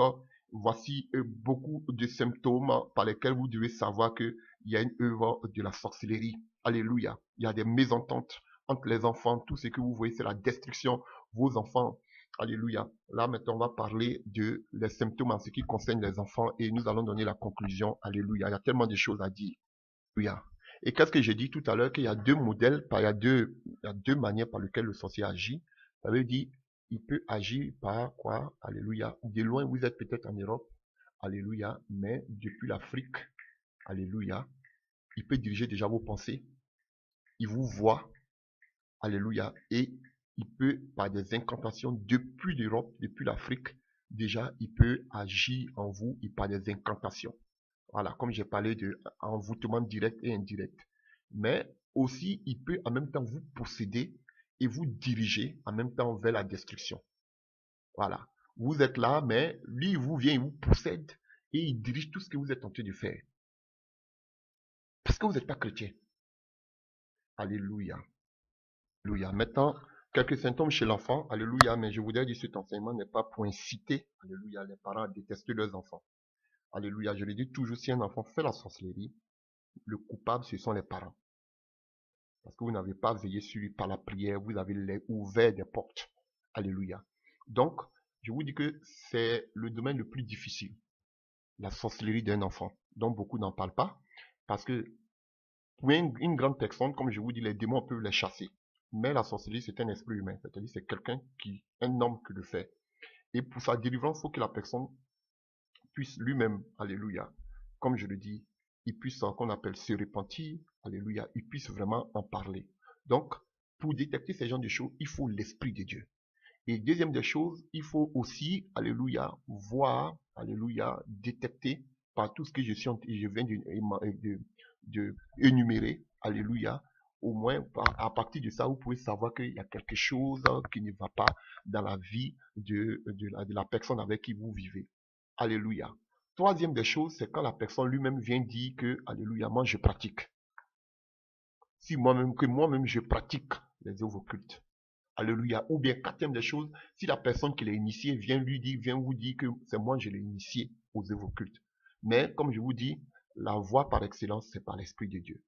voici beaucoup de symptômes par lesquels vous devez savoir qu'il y a une œuvre de la sorcellerie. Alléluia. Il y a des mésententes entre les enfants. Tout ce que vous voyez, c'est la destruction. Vos enfants. Alléluia. Là, maintenant, on va parler de les symptômes en ce qui concerne les enfants et nous allons donner la conclusion. Alléluia. Il y a tellement de choses à dire. Alléluia. Et qu'est-ce que j'ai dit tout à l'heure? Qu'il y a deux modèles, il y a deux manières par lesquelles le sorcier agit. Ça veut dire, il peut agir par quoi? Alléluia. De loin, vous êtes peut-être en Europe. Alléluia. Mais depuis l'Afrique, alléluia, il peut diriger déjà vos pensées. Il vous voit. Alléluia. Et il peut, par des incantations depuis l'Europe, depuis l'Afrique, déjà, il peut agir en vous et par des incantations. Voilà, comme j'ai parlé de envoûtement direct et indirect. Mais aussi, il peut en même temps vous posséder et vous diriger en même temps vers la destruction. Voilà. Vous êtes là, mais lui, il vous vient, il vous possède et il dirige tout ce que vous êtes en train de faire. Parce que vous n'êtes pas chrétien. Alléluia. Alléluia. Maintenant, quelques symptômes chez l'enfant. Alléluia. Mais je voudrais dire que cet enseignement n'est pas pour inciter, alléluia, les parents à détester leurs enfants. Alléluia. Je le dis toujours, si un enfant fait la sorcellerie, le coupable, ce sont les parents. Parce que vous n'avez pas veillé sur lui par la prière, vous avez ouvert des portes. Alléluia. Donc, je vous dis que c'est le domaine le plus difficile. La sorcellerie d'un enfant, dont beaucoup n'en parlent pas. Parce que pour une grande personne, comme je vous dis, les démons peuvent les chasser. Mais la sorcellerie, c'est un esprit humain. C'est-à-dire, c'est quelqu'un un homme qui le fait. Et pour sa délivrance, il faut que la personne puisse lui-même, alléluia, comme je le dis, il puisse, qu'on appelle, se repentir, alléluia, il puisse vraiment en parler. Donc, pour détecter ces genres de choses, il faut l'Esprit de Dieu. Et deuxième des choses, il faut aussi, alléluia, voir, alléluia, détecter par tout ce que je viens de énumérer, alléluia, au moins à partir de ça, vous pouvez savoir qu'il y a quelque chose qui ne va pas dans la vie de la personne avec qui vous vivez. Alléluia. Troisième des choses, c'est quand la personne lui-même vient dire que, alléluia, moi je pratique. Si moi-même je pratique les œuvres occultes. Alléluia. Ou bien quatrième des choses, si la personne qui l'a initié vient vous dire que c'est moi je l'ai initié aux œuvres occultes. Mais comme je vous dis, la voie par excellence, c'est par l'Esprit de Dieu.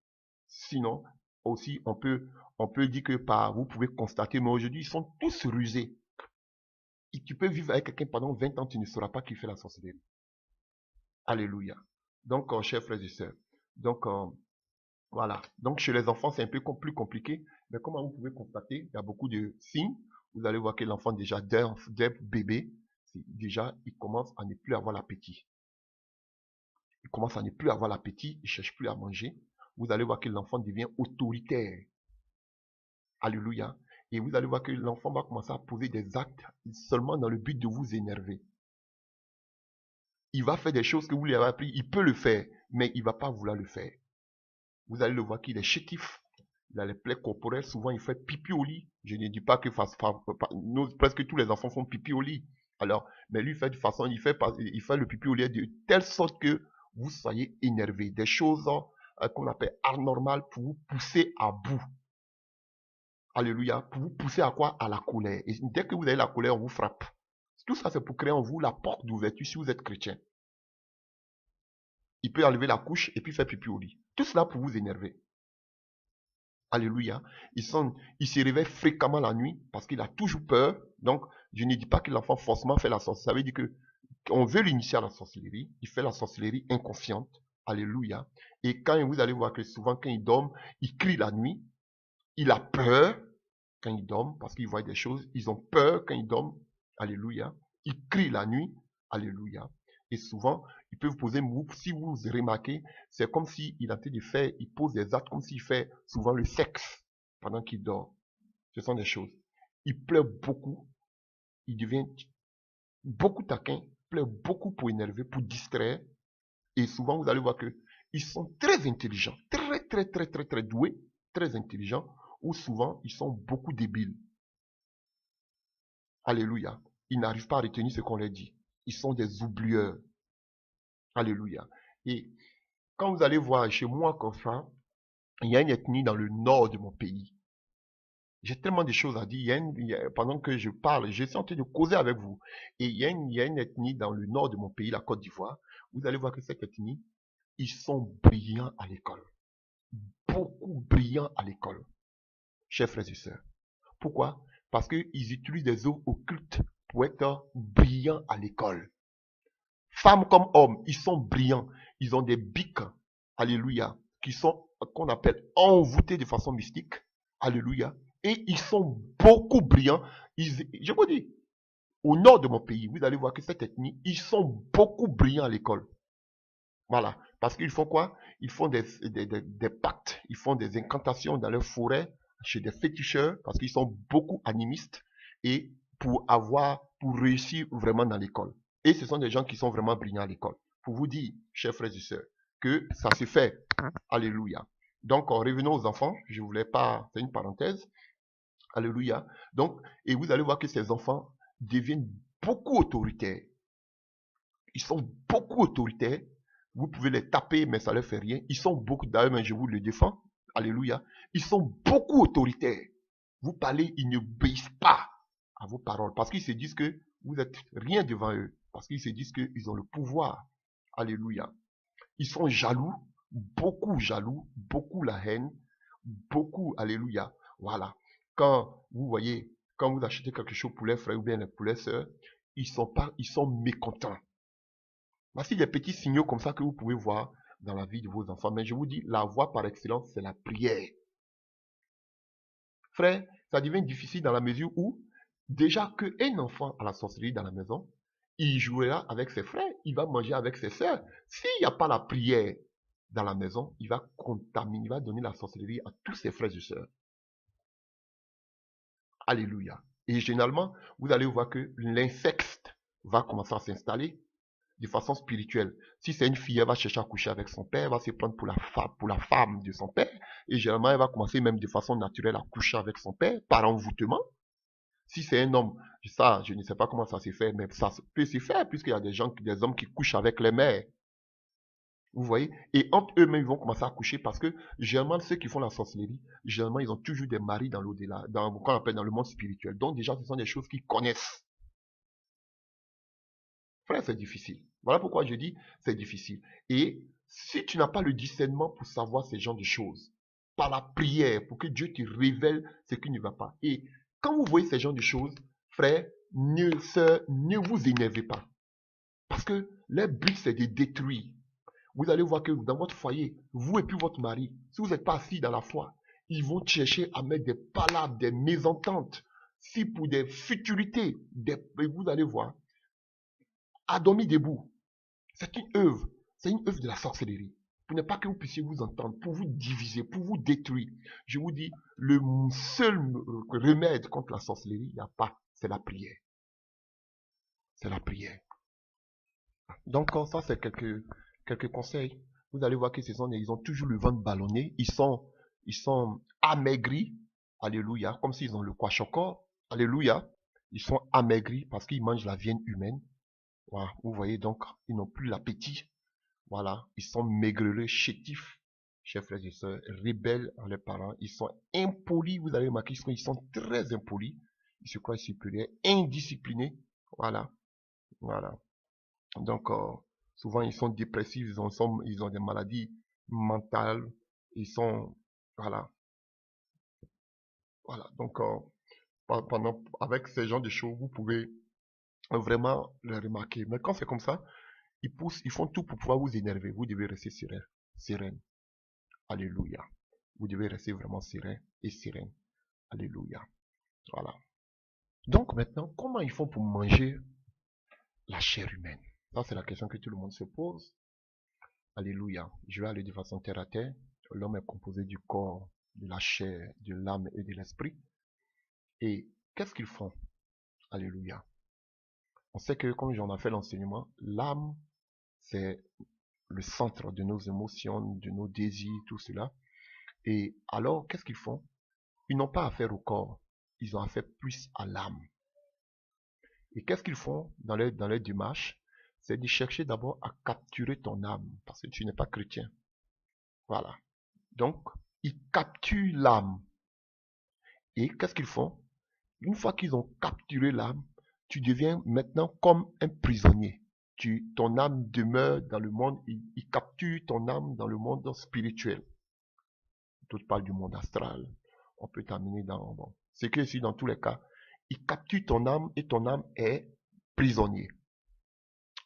Sinon, aussi, on peut dire que vous pouvez constater, mais aujourd'hui, ils sont tous rusés. Et tu peux vivre avec quelqu'un pendant 20 ans, tu ne sauras pas qui fait la sorcellerie. Alléluia. Donc, chers frères et sœurs, donc, voilà. Donc, chez les enfants, c'est un peu plus compliqué. Mais comme vous pouvez constater, il y a beaucoup de signes. Vous allez voir que l'enfant, déjà, dès bébé, déjà, il commence à ne plus avoir l'appétit. Il commence à ne plus avoir l'appétit, il ne cherche plus à manger. Vous allez voir que l'enfant devient autoritaire. Alléluia. Et vous allez voir que l'enfant va commencer à poser des actes seulement dans le but de vous énerver. Il va faire des choses que vous lui avez appris. Il peut le faire, mais il ne va pas vouloir le faire. Vous allez le voir qu'il est chétif. Il a les plaies corporelles. Souvent, il fait pipi au lit. Je ne dis pas que presque tous les enfants font pipi au lit. Alors, mais lui, fait de façon, il fait le pipi au lit de telle sorte que vous soyez énervé. Des choses qu'on appelle anormales pour vous pousser à bout. Alléluia. Pour vous pousser à quoi? À la colère. Et dès que vous avez la colère, on vous frappe. Tout ça, c'est pour créer en vous la porte d'ouverture si vous êtes chrétien. Il peut enlever la couche et puis faire pipi au lit. Tout cela pour vous énerver. Alléluia. Il se réveille fréquemment la nuit parce qu'il a toujours peur. Donc, je ne dis pas que l'enfant forcément fait la sorcellerie. Ça veut dire que on veut l'initier à la sorcellerie. Il fait la sorcellerie inconsciente. Alléluia. Et quand vous allez voir que souvent quand il dort, il crie la nuit. Il a peur quand il dort parce qu'il voit des choses. Ils ont peur quand ils dorment. Alléluia. Il crie la nuit. Alléluia. Et souvent, il peut vous poser, si vous remarquez, c'est comme s'il est en train de faire, il pose des actes comme s'il fait souvent le sexe pendant qu'il dort. Ce sont des choses. Il pleure beaucoup. Il devient beaucoup taquin. Il pleure beaucoup pour énerver, pour distraire. Et souvent, vous allez voir que ils sont très intelligents, très doués, très intelligents, ou souvent, ils sont beaucoup débiles. Alléluia. Ils n'arrivent pas à retenir ce qu'on leur dit. Ils sont des oublieurs. Alléluia. Et quand vous allez voir chez moi comme ça, il y a une ethnie dans le nord de mon pays. J'ai tellement de choses à dire. Pendant que je parle, je suis en train de causer avec vous. Et il y a une ethnie dans le nord de mon pays, la Côte d'Ivoire. Vous allez voir que cette ethnie, ils sont brillants à l'école. Beaucoup brillants à l'école. Chers frères et sœurs. Pourquoi? Parce qu'ils utilisent des œuvres occultes pour être brillants à l'école. Femmes comme hommes, ils sont brillants. Ils ont des bics, alléluia, qui sont, qu'on appelle, envoûtés de façon mystique, alléluia. Et ils sont beaucoup brillants. Je vous dis, au nord de mon pays, vous allez voir que cette ethnie, ils sont beaucoup brillants à l'école. Voilà. Parce qu'ils font quoi? Ils font des pactes, ils font des incantations dans leur forêt, chez des féticheurs, parce qu'ils sont beaucoup animistes, et pour réussir vraiment dans l'école. Et ce sont des gens qui sont vraiment brillants à l'école. Pour vous dire, chers frères et sœurs, que ça se fait. Alléluia. Donc, revenons aux enfants. Je voulais pas, c'est une parenthèse. Alléluia. Donc, et vous allez voir que ces enfants deviennent beaucoup autoritaires. Ils sont beaucoup autoritaires. Vous pouvez les taper, mais ça ne leur fait rien. Ils sont beaucoup, d'ailleurs, mais je vous le défends. Alléluia. Ils sont beaucoup autoritaires. Vous parlez, ils n'obéissent pas à vos paroles. Parce qu'ils se disent que vous n'êtes rien devant eux. Parce qu'ils se disent qu'ils ont le pouvoir. Alléluia. Ils sont jaloux, beaucoup la haine, beaucoup, alléluia. Voilà. Quand vous voyez, quand vous achetez quelque chose pour les frères ou bien pour les sœurs, ils sont mécontents. Voici les petits signaux comme ça que vous pouvez voir dans la vie de vos enfants. Mais je vous dis, la voie par excellence, c'est la prière. Frère, ça devient difficile dans la mesure où, déjà qu'un enfant a la sorcellerie dans la maison, il jouera avec ses frères, il va manger avec ses sœurs. S'il n'y a pas la prière dans la maison, il va contaminer, il va donner la sorcellerie à tous ses frères et sœurs. Alléluia. Et généralement, vous allez voir que l'inceste va commencer à s'installer de façon spirituelle. Si c'est une fille, elle va chercher à coucher avec son père, elle va se prendre pour la femme de son père. Et généralement, elle va commencer même de façon naturelle à coucher avec son père par envoûtement. Si c'est un homme, ça, je ne sais pas comment ça se fait, mais ça peut se faire puisqu'il y a des hommes qui couchent avec les mères. Vous voyez? Et entre eux-mêmes, ils vont commencer à coucher parce que généralement, ceux qui font la sorcellerie, généralement, ils ont toujours des maris dans l'au-delà, dans ce qu'on appelle dans le monde spirituel. Donc déjà, ce sont des choses qu'ils connaissent. Frère, c'est difficile. Voilà pourquoi je dis c'est difficile. Et si tu n'as pas le discernement pour savoir ces genres de choses, par la prière, pour que Dieu te révèle ce qui ne va pas. Et quand vous voyez ces genres de choses, frère, ne vous énervez pas. Parce que leur but, c'est de détruire. Vous allez voir que dans votre foyer, vous et puis votre mari, si vous n'êtes pas assis dans la foi, ils vont chercher à mettre des palabres, des mésententes, si pour des futilités, vous allez voir, à dormir debout. C'est une œuvre de la sorcellerie. Pour ne pas que vous puissiez vous entendre, pour vous diviser, pour vous détruire. Je vous dis, le seul remède contre la sorcellerie, il n'y a pas, c'est la prière. C'est la prière. Donc, ça, c'est quelques conseils. Vous allez voir que ils ont toujours le ventre ballonné. Ils sont amaigris. Alléluia. Comme s'ils ont le kwashiorkor. Alléluia. Ils sont amaigris parce qu'ils mangent la viande humaine. Voilà. Vous voyez donc, ils n'ont plus l'appétit. Voilà. Ils sont maigreleux, chétifs. chers frères et sœurs, rebelles à leurs parents. Ils sont impolis, vous allez remarquer, ils sont très impolis. Ils se croient supérieurs, indisciplinés. Voilà, voilà. Donc, souvent, ils sont dépressifs, ils ont des maladies mentales. Ils sont, voilà, voilà. Donc, avec ces genres de choses, vous pouvez vraiment les remarquer. Mais quand c'est comme ça, ils font tout pour pouvoir vous énerver. Vous devez rester serein, sereine. Alléluia. Vous devez rester vraiment serein et sereine. Alléluia. Voilà. Donc maintenant, comment ils font pour manger la chair humaine? Ça, c'est la question que tout le monde se pose. Alléluia. Je vais aller de façon terre à terre. L'homme est composé du corps, de la chair, de l'âme et de l'esprit. Et qu'est-ce qu'ils font? Alléluia. On sait que, comme j'en ai fait l'enseignement, l'âme, c'est le centre de nos émotions, de nos désirs, tout cela. Et alors, qu'est-ce qu'ils font? Ils n'ont pas affaire au corps. Ils ont affaire plus à l'âme. Et qu'est-ce qu'ils font dans leur démarche? C'est de chercher d'abord à capturer ton âme, parce que tu n'es pas chrétien. Voilà. Donc, ils capturent l'âme. Et qu'est-ce qu'ils font? Une fois qu'ils ont capturé l'âme, tu deviens maintenant comme un prisonnier. Ton âme demeure dans le monde, ils capturent ton âme dans le monde spirituel. D'autres parlent du monde astral. On peut t'amener dans... Bon. C'est que ici, dans tous les cas, ils capturent ton âme et ton âme est prisonnier.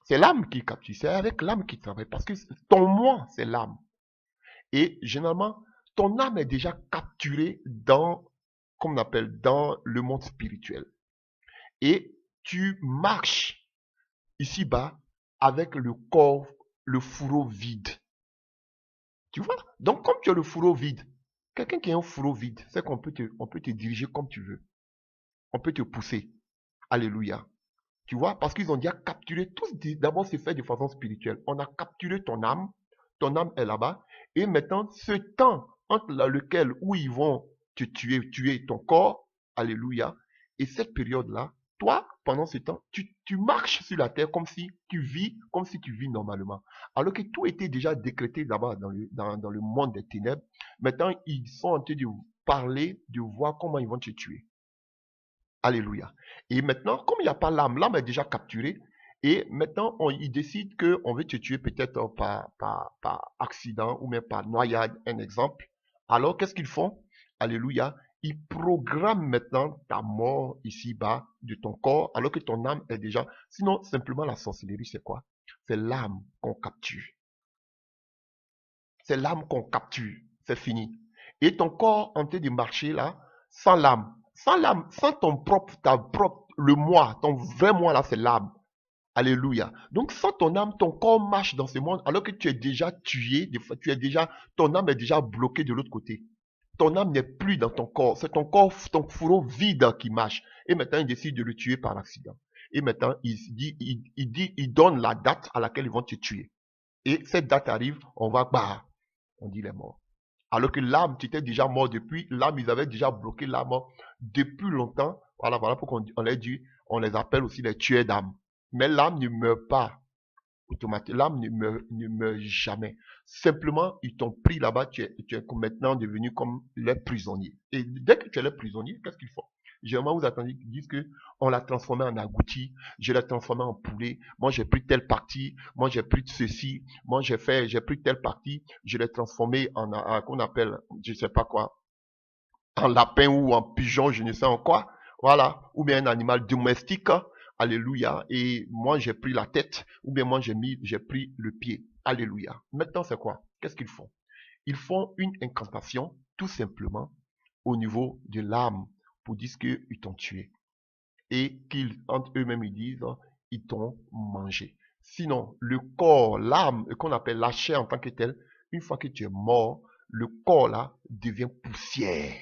C'est l'âme qui capture, c'est avec l'âme qui travaille, parce que ton moi, c'est l'âme. Et généralement, ton âme est déjà capturée dans, comme on appelle, dans le monde spirituel. Et tu marches ici-bas avec le corps, le fourreau vide. Tu vois? Donc, comme tu as le fourreau vide, quelqu'un qui a un fourreau vide, c'est qu'on peut te diriger comme tu veux. On peut te pousser. Alléluia. Tu vois, parce qu'ils ont déjà capturé, tout d'abord c'est fait de façon spirituelle. On a capturé ton âme est là-bas, et maintenant ce temps entre lequel où ils vont te tuer ton corps, alléluia, et cette période-là, toi, pendant ce temps, tu marches sur la terre comme si tu vis normalement. Alors que tout était déjà décrété là-bas dans le monde des ténèbres. Maintenant, ils sont en train de parler, de voir comment ils vont te tuer. Alléluia. Et maintenant, comme il n'y a pas l'âme, l'âme est déjà capturée. Et maintenant, ils décident qu'on veut te tuer peut-être par accident ou même par noyade, un exemple. Alors, qu'est-ce qu'ils font? Alléluia. Ils programment maintenant ta mort ici-bas de ton corps, alors que ton âme est déjà... Sinon, simplement la sorcellerie, c'est quoi? C'est l'âme qu'on capture. C'est l'âme qu'on capture. C'est fini. Et ton corps en train de marcher là, sans l'âme. Sans l'âme, sans le moi, ton vrai moi là, c'est l'âme. Alléluia. Donc, sans ton âme, ton corps marche dans ce monde alors que tu es déjà tué, ton âme est déjà bloquée de l'autre côté. Ton âme n'est plus dans ton corps. C'est ton corps, ton fourreau vide qui marche. Et maintenant, il décide de le tuer par accident. Et maintenant, il donne la date à laquelle ils vont te tuer. Et cette date arrive, on dit les morts. Alors que l'âme, tu étais déjà mort depuis, l'âme, ils avaient déjà bloqué l'âme depuis longtemps. Voilà pourquoi on les appelle aussi les tueurs d'âme. Mais l'âme ne meurt pas automatiquement. L'âme ne meurt jamais. Simplement, ils t'ont pris là-bas, tu es maintenant devenu comme les prisonniers. Et dès que tu es les prisonniers, qu'est-ce qu'ils font? Généralement, vous attendez qu'ils disent que on l'a transformé en agouti, je l'ai transformé en poulet, moi j'ai pris telle partie, moi j'ai pris de ceci, moi j'ai pris telle partie, je l'ai transformé qu'on appelle, je sais pas quoi, en lapin ou en pigeon, je ne sais en quoi, voilà, ou bien un animal domestique, alléluia, et moi j'ai pris la tête, ou bien moi j'ai pris le pied, alléluia. Maintenant c'est quoi? Qu'est-ce qu'ils font? Ils font une incantation, tout simplement, au niveau de l'âme, pour dire qu'ils t'ont tué. Et qu'ils, entre eux-mêmes, ils disent, ils t'ont mangé. Sinon, le corps, l'âme, qu'on appelle la chair en tant que telle, une fois que tu es mort, le corps là devient poussière.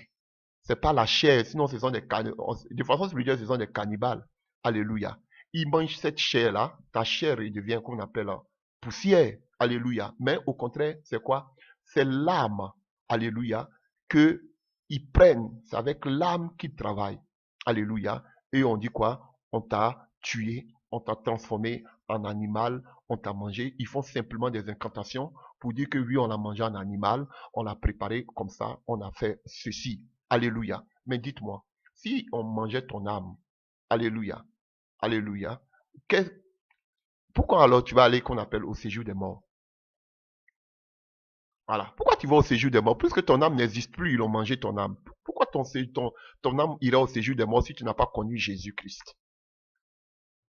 C'est pas la chair, sinon ce sont des cannibales. De façon spirituelle, ce sont des cannibales. Alléluia. Ils mangent cette chair-là, ta chair, il devient, qu'on appelle, poussière. Alléluia. Mais au contraire, c'est quoi? C'est l'âme. Alléluia. Que ils prennent. C'est avec l'âme qu'ils travaillent. Alléluia. Et on dit quoi? On t'a tué, on t'a transformé en animal, on t'a mangé. Ils font simplement des incantations pour dire que oui, on l'a mangé en animal, on l'a préparé comme ça, on a fait ceci. Alléluia. Mais dites-moi, si on mangeait ton âme, alléluia, alléluia, pourquoi alors tu vas aller qu'on appelle au séjour des morts? Voilà. Pourquoi tu vas au séjour des morts? Puisque ton âme n'existe plus, ils ont mangé ton âme. Pourquoi ton âme ira au séjour des morts si tu n'as pas connu Jésus-Christ?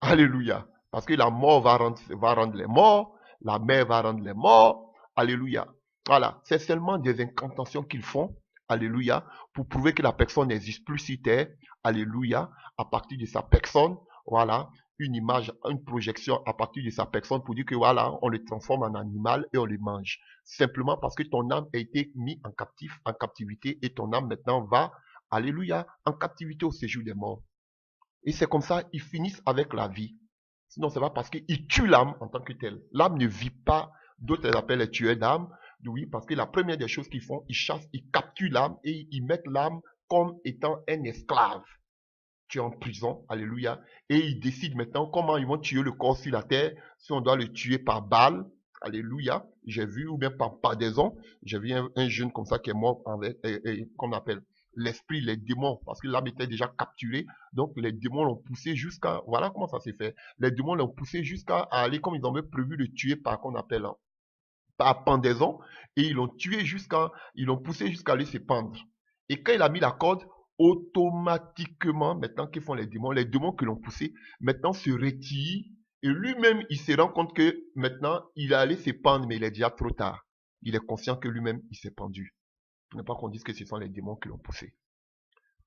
Alléluia. Parce que la mort va rendre les morts, la mer va rendre les morts. Alléluia. Voilà. C'est seulement des incantations qu'ils font. Alléluia. Pour prouver que la personne n'existe plus sur terre. Alléluia. À partir de sa personne. Voilà. Une image, une projection à partir de sa personne pour dire que voilà, on le transforme en animal et on le mange. Simplement parce que ton âme a été mise en captivité et ton âme maintenant va, alléluia, en captivité au séjour des morts. Et c'est comme ça, ils finissent avec la vie. Sinon, c'est pas parce qu'ils tuent l'âme en tant que telle. L'âme ne vit pas, d'autres les appellent les tueurs d'âme. Oui, parce que la première des choses qu'ils font, ils chassent, ils capturent l'âme et ils mettent l'âme comme étant un esclave. Tu es en prison, alléluia. Et ils décident maintenant comment ils vont tuer le corps sur la terre, si on doit le tuer par balle, alléluia. J'ai vu, ou bien par pendaison. J'ai vu un jeune comme ça qui est mort avec, qu'on appelle l'esprit, les démons, parce que l'âme était déjà capturée. Donc les démons l'ont poussé jusqu'à, voilà comment ça s'est fait. Les démons l'ont poussé jusqu'à aller, comme ils avaient prévu de tuer par qu'on appelle par pendaison, et ils l'ont poussé jusqu'à aller se pendre. Et quand il a mis la corde, automatiquement, maintenant qu'ils font les démons que l'ont poussé, maintenant se retirent, et lui-même, il se rend compte que maintenant, il est allé se pendre, mais il est déjà trop tard. Il est conscient que lui-même, il s'est pendu. Pour ne pas qu'on dise que ce sont les démons qui l'ont poussé.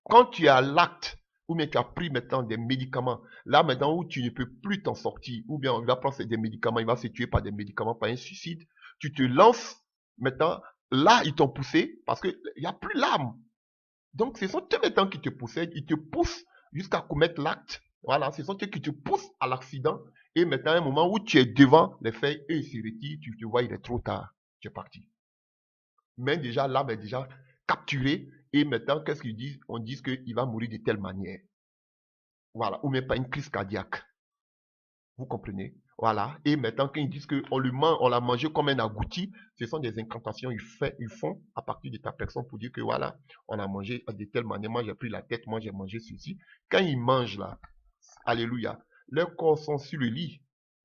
Quand tu es à l'acte, ou bien tu as pris maintenant des médicaments, là maintenant où tu ne peux plus t'en sortir, ou bien il va prendre des médicaments, il va se tuer par des médicaments, par un suicide, tu te lances, maintenant, là ils t'ont poussé, parce qu'il n'y a plus l'âme. Donc ce sont eux maintenant qui te possèdent, ils te poussent jusqu'à commettre l'acte. Voilà, ce sont eux qui te poussent à l'accident, et maintenant, à un moment où tu es devant les faits, eux ils se retirent, tu te vois, il est trop tard, tu es parti. Mais déjà, l'âme est déjà capturée. Et maintenant, qu'est-ce qu'ils disent? On dit qu'il va mourir de telle manière. Voilà. Ou même pas une crise cardiaque. Vous comprenez? Voilà. Et maintenant, quand ils disent qu'on on l'a mangé comme un agouti, ce sont des incantations ils font à partir de ta personne pour dire que voilà, on a mangé de telle manière. Moi, j'ai pris la tête, moi, j'ai mangé ceci. Quand ils mangent là, alléluia, leurs corps sont sur le lit,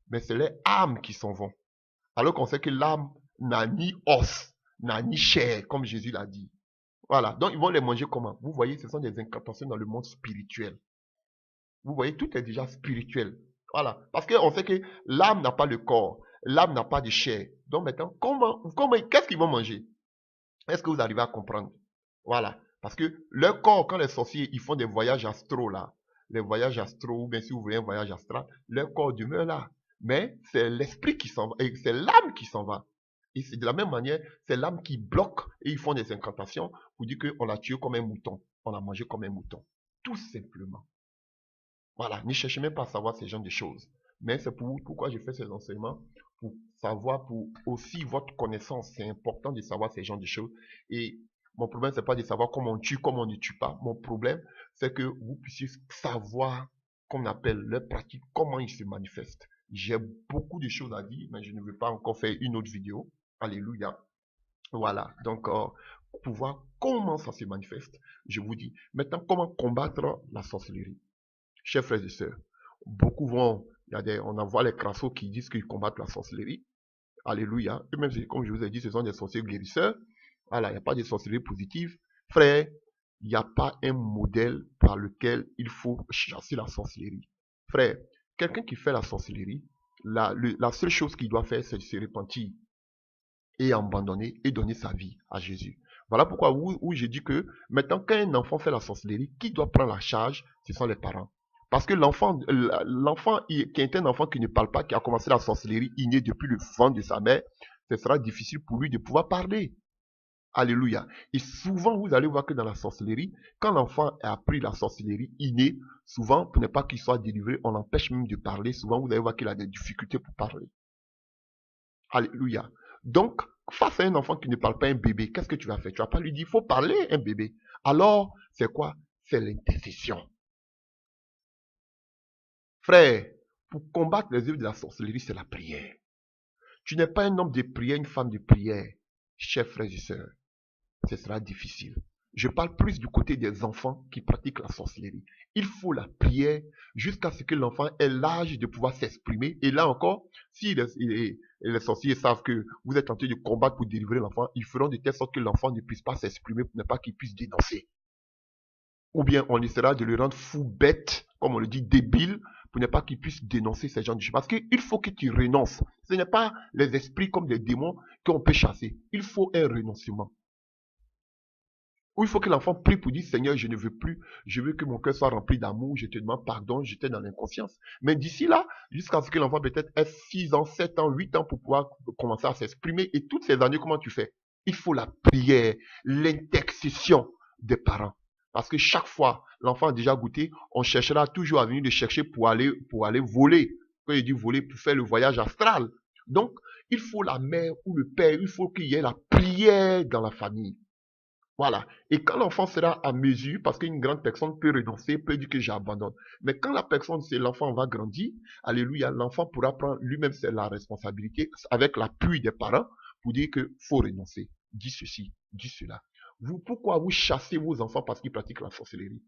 mais c'est les âmes qui s'en vont. Alors qu'on sait que l'âme n'a ni os, n'a ni chair, comme Jésus l'a dit. Voilà. Donc, ils vont les manger comment? Vous voyez, ce sont des incantations dans le monde spirituel. Vous voyez, tout est déjà spirituel. Voilà. Parce qu'on sait que l'âme n'a pas le corps. L'âme n'a pas de chair. Donc maintenant, qu'est-ce qu'ils vont manger? Est-ce que vous arrivez à comprendre? Voilà. Parce que leur corps, quand les sorciers, ils font des voyages astraux là, les voyages astraux, ou bien si vous voulez un voyage astral, leur corps demeure là. Mais c'est l'esprit qui s'en va, et c'est l'âme qui s'en va. Et c'est de la même manière, c'est l'âme qui bloque, et ils font des incantations pour dire qu'on l'a tué comme un mouton. On l'a mangé comme un mouton. Tout simplement. Voilà, ne cherchez même pas à savoir ces genres de choses. Mais c'est pourquoi je fais ces enseignements, pour savoir, pour aussi votre connaissance. C'est important de savoir ces genres de choses. Et mon problème, c'est pas de savoir comment on tue, comment on ne tue pas. Mon problème, c'est que vous puissiez savoir, qu'on appelle leur pratique, comment ils se manifestent. J'ai beaucoup de choses à dire, mais je ne veux pas encore faire une autre vidéo. Alléluia. Voilà, donc pour voir comment ça se manifeste, je vous dis. Maintenant, comment combattre la sorcellerie? Chers frères et sœurs, beaucoup vont, on en voit les crassos qui disent qu'ils combattent la sorcellerie. Alléluia. Et même comme je vous ai dit, ce sont des sorciers guérisseurs. Voilà, il n'y a pas de sorcellerie positive. Frère, il n'y a pas un modèle par lequel il faut chasser la sorcellerie. Frère, quelqu'un qui fait la sorcellerie, la seule chose qu'il doit faire, c'est se repentir et abandonner et donner sa vie à Jésus. Voilà pourquoi où j'ai dit que maintenant, quand un enfant fait la sorcellerie, qui doit prendre la charge? Ce sont les parents. Parce que l'enfant qui est un enfant qui ne parle pas, qui a commencé la sorcellerie inné depuis le ventre de sa mère, ce sera difficile pour lui de pouvoir parler. Alléluia. Et souvent, vous allez voir que dans la sorcellerie, quand l'enfant a appris la sorcellerie innée, souvent, pour ne pas qu'il soit délivré, on l'empêche même de parler. Souvent, vous allez voir qu'il a des difficultés pour parler. Alléluia. Donc, face à un enfant qui ne parle pas, un bébé, qu'est-ce que tu vas faire? Tu vas pas lui dire, il faut parler, un bébé. Alors, c'est quoi? C'est l'intercession. Frère, pour combattre les œuvres de la sorcellerie, c'est la prière. Tu n'es pas un homme de prière, une femme de prière, chers frères et sœurs. Ce sera difficile. Je parle plus du côté des enfants qui pratiquent la sorcellerie. Il faut la prière jusqu'à ce que l'enfant ait l'âge de pouvoir s'exprimer. Et là encore, si les sorciers savent que vous êtes en train de combattre pour délivrer l'enfant, ils feront de telle sorte que l'enfant ne puisse pas s'exprimer pour ne pas qu'il puisse dénoncer. Ou bien on essaiera de le rendre fou, bête, comme on le dit, débile, pour ne pas qu'il puisse dénoncer ces gens de choses. Parce qu'il faut que tu renonces. Ce n'est pas les esprits comme des démons qu'on peut chasser. Il faut un renoncement. Ou il faut que l'enfant prie pour dire, Seigneur, je ne veux plus, je veux que mon cœur soit rempli d'amour, je te demande pardon, j'étais dans l'inconscience. Mais d'ici là, jusqu'à ce que l'enfant peut-être ait 6 ans, 7 ans, 8 ans pour pouvoir commencer à s'exprimer, et toutes ces années, comment tu fais? Il faut la prière, l'intercession des parents. Parce que chaque fois, l'enfant a déjà goûté, on cherchera toujours à venir le chercher pour aller voler. Quand il dit voler, pour faire le voyage astral. Donc, il faut la mère ou le père, il faut qu'il y ait la prière dans la famille. Voilà. Et quand l'enfant sera à mesure, parce qu'une grande personne peut renoncer, peut dire que j'abandonne. Mais quand la personne, c'est l'enfant va grandir, alléluia, l'enfant pourra prendre lui-même la responsabilité avec l'appui des parents pour dire que faut renoncer. Dis ceci, dis cela. Pourquoi vous chassez vos enfants parce qu'ils pratiquent la sorcellerie?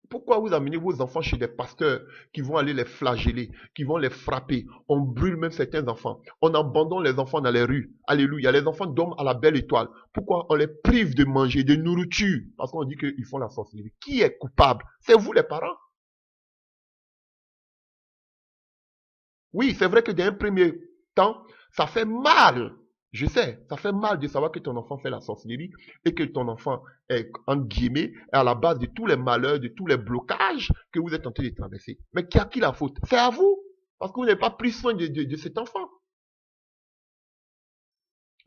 Pourquoi vous amenez vos enfants chez des pasteurs qui vont aller les flageller, qui vont les frapper? On brûle même certains enfants. On abandonne les enfants dans les rues. Alléluia. Les enfants dorment à la belle étoile. Pourquoi on les prive de manger, de nourriture? Parce qu'on dit qu'ils font la sorcellerie. Qui est coupable? C'est vous les parents. Oui, c'est vrai que dans un premier temps, ça fait mal. Je sais, ça fait mal de savoir que ton enfant fait la sorcellerie et que ton enfant est, en guillemets, à la base de tous les malheurs, de tous les blocages que vous êtes en train de traverser. Mais qui a qui la faute? C'est à vous. Parce que vous n'avez pas pris soin de cet enfant.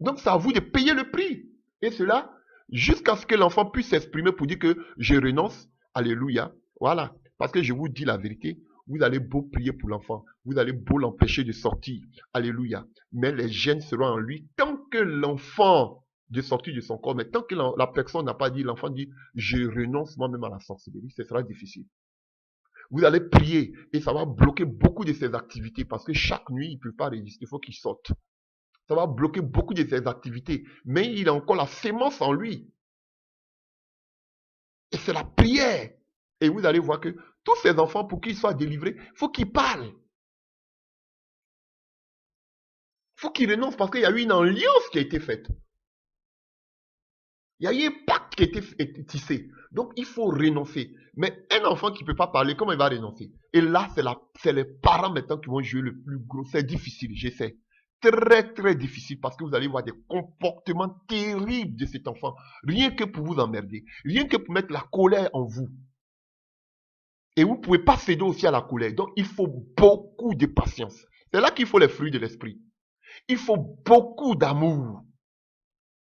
Donc, c'est à vous de payer le prix. Et cela, jusqu'à ce que l'enfant puisse s'exprimer pour dire que je renonce. Alléluia. Voilà. Parce que je vous dis la vérité, vous allez beau prier pour l'enfant, vous allez beau l'empêcher de sortir. Alléluia. Mais les gènes seront en lui tant que l'enfant de sortir de son corps, mais tant que la personne n'a pas dit, l'enfant dit, je renonce moi-même à la sorcellerie, ce sera difficile. Vous allez prier et ça va bloquer beaucoup de ses activités parce que chaque nuit, il ne peut pas résister, il faut qu'il sorte. Ça va bloquer beaucoup de ses activités, mais il a encore la sémence en lui. Et c'est la prière. Et vous allez voir que tous ces enfants, pour qu'ils soient délivrés, il faut qu'ils parlent. Il faut qu'ils renoncent parce qu'il y a eu une alliance qui a été faite. Il y a eu un pacte qui a été tissé. Donc, il faut renoncer. Mais un enfant qui ne peut pas parler, comment il va renoncer? Et là, c'est les parents maintenant qui vont jouer le plus gros. C'est difficile, j'essaie. Très, très difficile parce que vous allez voir des comportements terribles de cet enfant. Rien que pour vous emmerder. Rien que pour mettre la colère en vous. Et vous ne pouvez pas céder aussi à la colère. Donc, il faut beaucoup de patience. C'est là qu'il faut les fruits de l'esprit. Il faut beaucoup d'amour.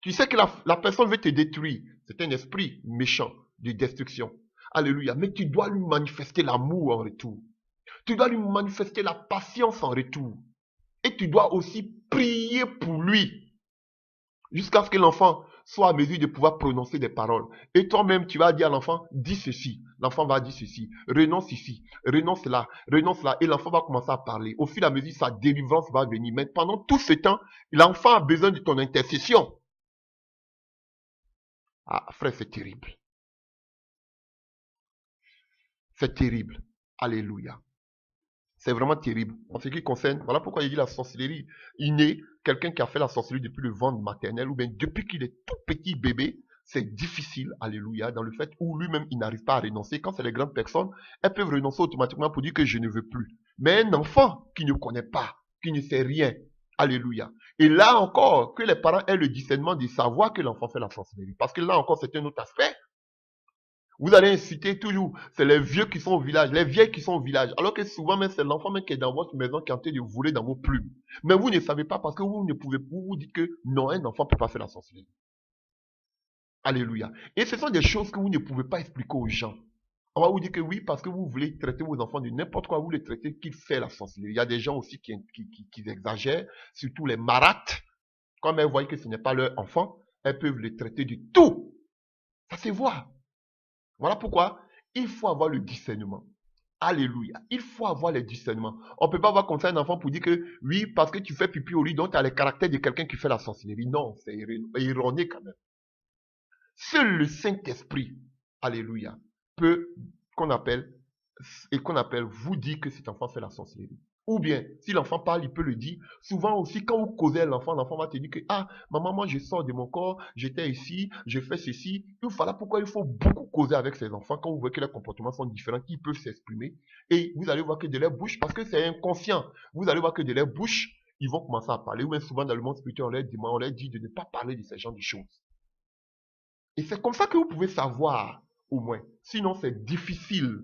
Tu sais que la personne veut te détruire. C'est un esprit méchant de destruction. Alléluia. Mais tu dois lui manifester l'amour en retour. Tu dois lui manifester la patience en retour. Et tu dois aussi prier pour lui. Jusqu'à ce que l'enfant soit à mesure de pouvoir prononcer des paroles. Et toi-même, tu vas dire à l'enfant, dis ceci. L'enfant va dire ceci. Renonce ici. Renonce là. Renonce là. Et l'enfant va commencer à parler. Au fur et à mesure, sa délivrance va venir. Mais pendant tout ce temps, l'enfant a besoin de ton intercession. Ah, frère, c'est terrible. C'est terrible. Alléluia. C'est vraiment terrible. En ce qui concerne, voilà pourquoi il dit la sorcellerie innée, quelqu'un qui a fait la sorcellerie depuis le ventre maternel ou bien depuis qu'il est tout petit bébé, c'est difficile, alléluia, dans le fait où lui-même il n'arrive pas à renoncer. Quand c'est les grandes personnes, elles peuvent renoncer automatiquement pour dire que je ne veux plus. Mais un enfant qui ne connaît pas, qui ne sait rien, alléluia. Et là encore, que les parents aient le discernement de savoir que l'enfant fait la sorcellerie. Parce que là encore, c'est un autre aspect. Vous allez inciter toujours, c'est les vieux qui sont au village, les vieilles qui sont au village. Alors que souvent même c'est l'enfant même qui est dans votre maison qui est en train de voler dans vos plumes. Mais vous ne savez pas parce que vous ne pouvez, vous dites que non, un enfant ne peut pas faire la sorcellerie. Alléluia. Et ce sont des choses que vous ne pouvez pas expliquer aux gens. On va vous dire que oui, parce que vous voulez traiter vos enfants de n'importe quoi, vous les traitez qu'il fait la sorcellerie. Il y a des gens aussi qui exagèrent, surtout les marates. Quand elles voient que ce n'est pas leur enfant, elles peuvent les traiter de tout. Ça se voit. Voilà pourquoi il faut avoir le discernement. Alléluia. Il faut avoir les discernements. On ne peut pas avoir comme ça un enfant pour dire que oui, parce que tu fais pipi au lit, donc tu as le caractère de quelqu'un qui fait la sorcellerie. Non, c'est erroné quand même. Seul le Saint-Esprit, alléluia, peut, qu'on appelle vous dire que cet enfant fait la sorcellerie. Ou bien, si l'enfant parle, il peut le dire. Souvent aussi, quand vous causez à l'enfant va te dire que, ah, maman, moi, je sors de mon corps, j'étais ici, je fais ceci. Voilà pourquoi il faut beaucoup causer avec ces enfants quand vous voyez que leurs comportements sont différents, qu'ils peuvent s'exprimer. Et vous allez voir que de leur bouche, parce que c'est inconscient, vous allez voir que de leur bouche, ils vont commencer à parler. Ou bien souvent dans le monde spirituel, on leur dit de ne pas parler de ces genres de choses. Et c'est comme ça que vous pouvez savoir, au moins. Sinon, c'est difficile.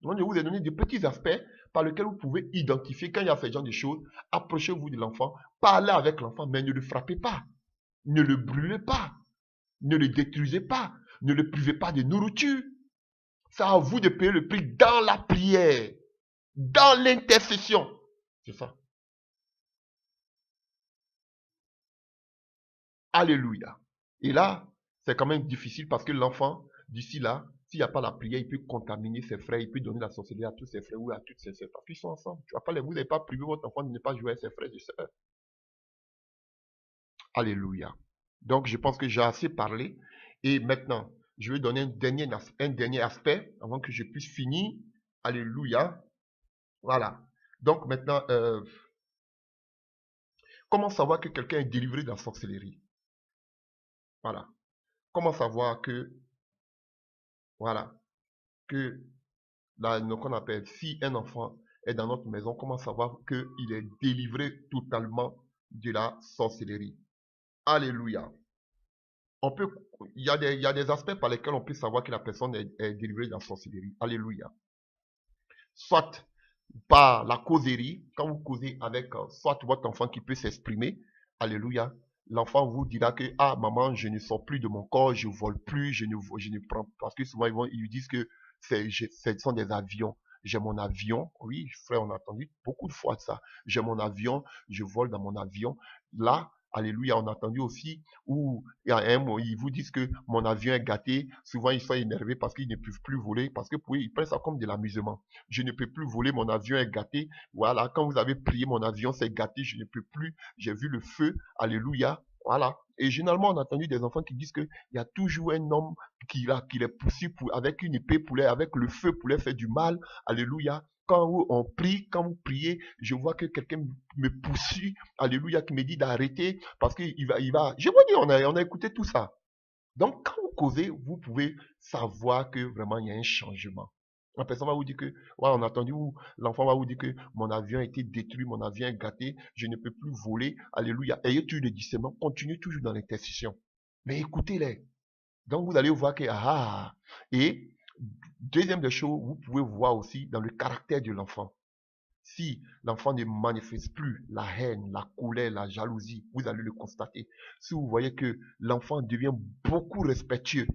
Donc, je vous ai donné des petits aspects par lesquels vous pouvez identifier quand il y a ce genre de choses. Approchez-vous de l'enfant, parlez avec l'enfant, mais ne le frappez pas. Ne le brûlez pas. Ne le détruisez pas. Ne le privez pas de nourriture. C'est à vous de payer le prix dans la prière, dans l'intercession. C'est ça. Alléluia. Et là, c'est quand même difficile parce que l'enfant, d'ici là, s'il n'y a pas la prière, il peut contaminer ses frères, il peut donner la sorcellerie à tous ses frères ou à toutes ses sœurs parce qu'ils sont ensemble. Vous n'avez pas privé votre enfant de ne pas jouer avec ses frères et sœurs. Alléluia. Donc, je pense que j'ai assez parlé. Et maintenant, je vais donner un dernier aspect avant que je puisse finir. Alléluia. Voilà. Donc, maintenant, comment savoir que quelqu'un est délivré de la sorcellerie? Voilà. Comment savoir que, voilà, que qu'on appelle, si un enfant est dans notre maison, comment savoir qu'il est délivré totalement de la sorcellerie? Alléluia. On peut, il y a des aspects par lesquels on peut savoir que la personne est délivrée de la sorcellerie. Alléluia. Soit par la causerie, quand vous causez avec soit votre enfant qui peut s'exprimer, alléluia, l'enfant vous dira que, ah maman, je ne sors plus de mon corps, je vole plus, je ne prends, parce que souvent ils lui disent que ce sont des avions. J'ai mon avion, oui frère, on a entendu beaucoup de fois ça. J'ai mon avion, je vole dans mon avion. Là, alléluia, on a entendu aussi où il y a un mot, ils vous disent que mon avion est gâté. Souvent ils sont énervés parce qu'ils ne peuvent plus voler, parce que pour eux, ils prennent ça comme de l'amusement. Je ne peux plus voler, mon avion est gâté. Voilà, quand vous avez prié, mon avion s'est gâté, je ne peux plus, j'ai vu le feu, alléluia. Voilà. Et généralement, on a entendu des enfants qui disent qu'il y a toujours un homme qui les poursuit avec une épée avec le feu pour les faire du mal. Alléluia. Quand on prie, quand vous priez, je vois que quelqu'un me poursuit. Alléluia, qui me dit d'arrêter parce qu'il va. Je vous dis, on a écouté tout ça. Donc, quand vous causez, vous pouvez savoir que vraiment il y a un changement. La personne va vous dire que, ouais, on a entendu où l'enfant va vous dire que mon avion a été détruit, mon avion est gâté, je ne peux plus voler. Alléluia. Ayez toujours le discernement, continuez toujours dans l'intercession. Mais écoutez-les. Donc, vous allez voir que, ah, et deuxième des choses, vous pouvez voir aussi dans le caractère de l'enfant. Si l'enfant ne manifeste plus la haine, la colère, la jalousie, vous allez le constater. Si vous voyez que l'enfant devient beaucoup respectueux,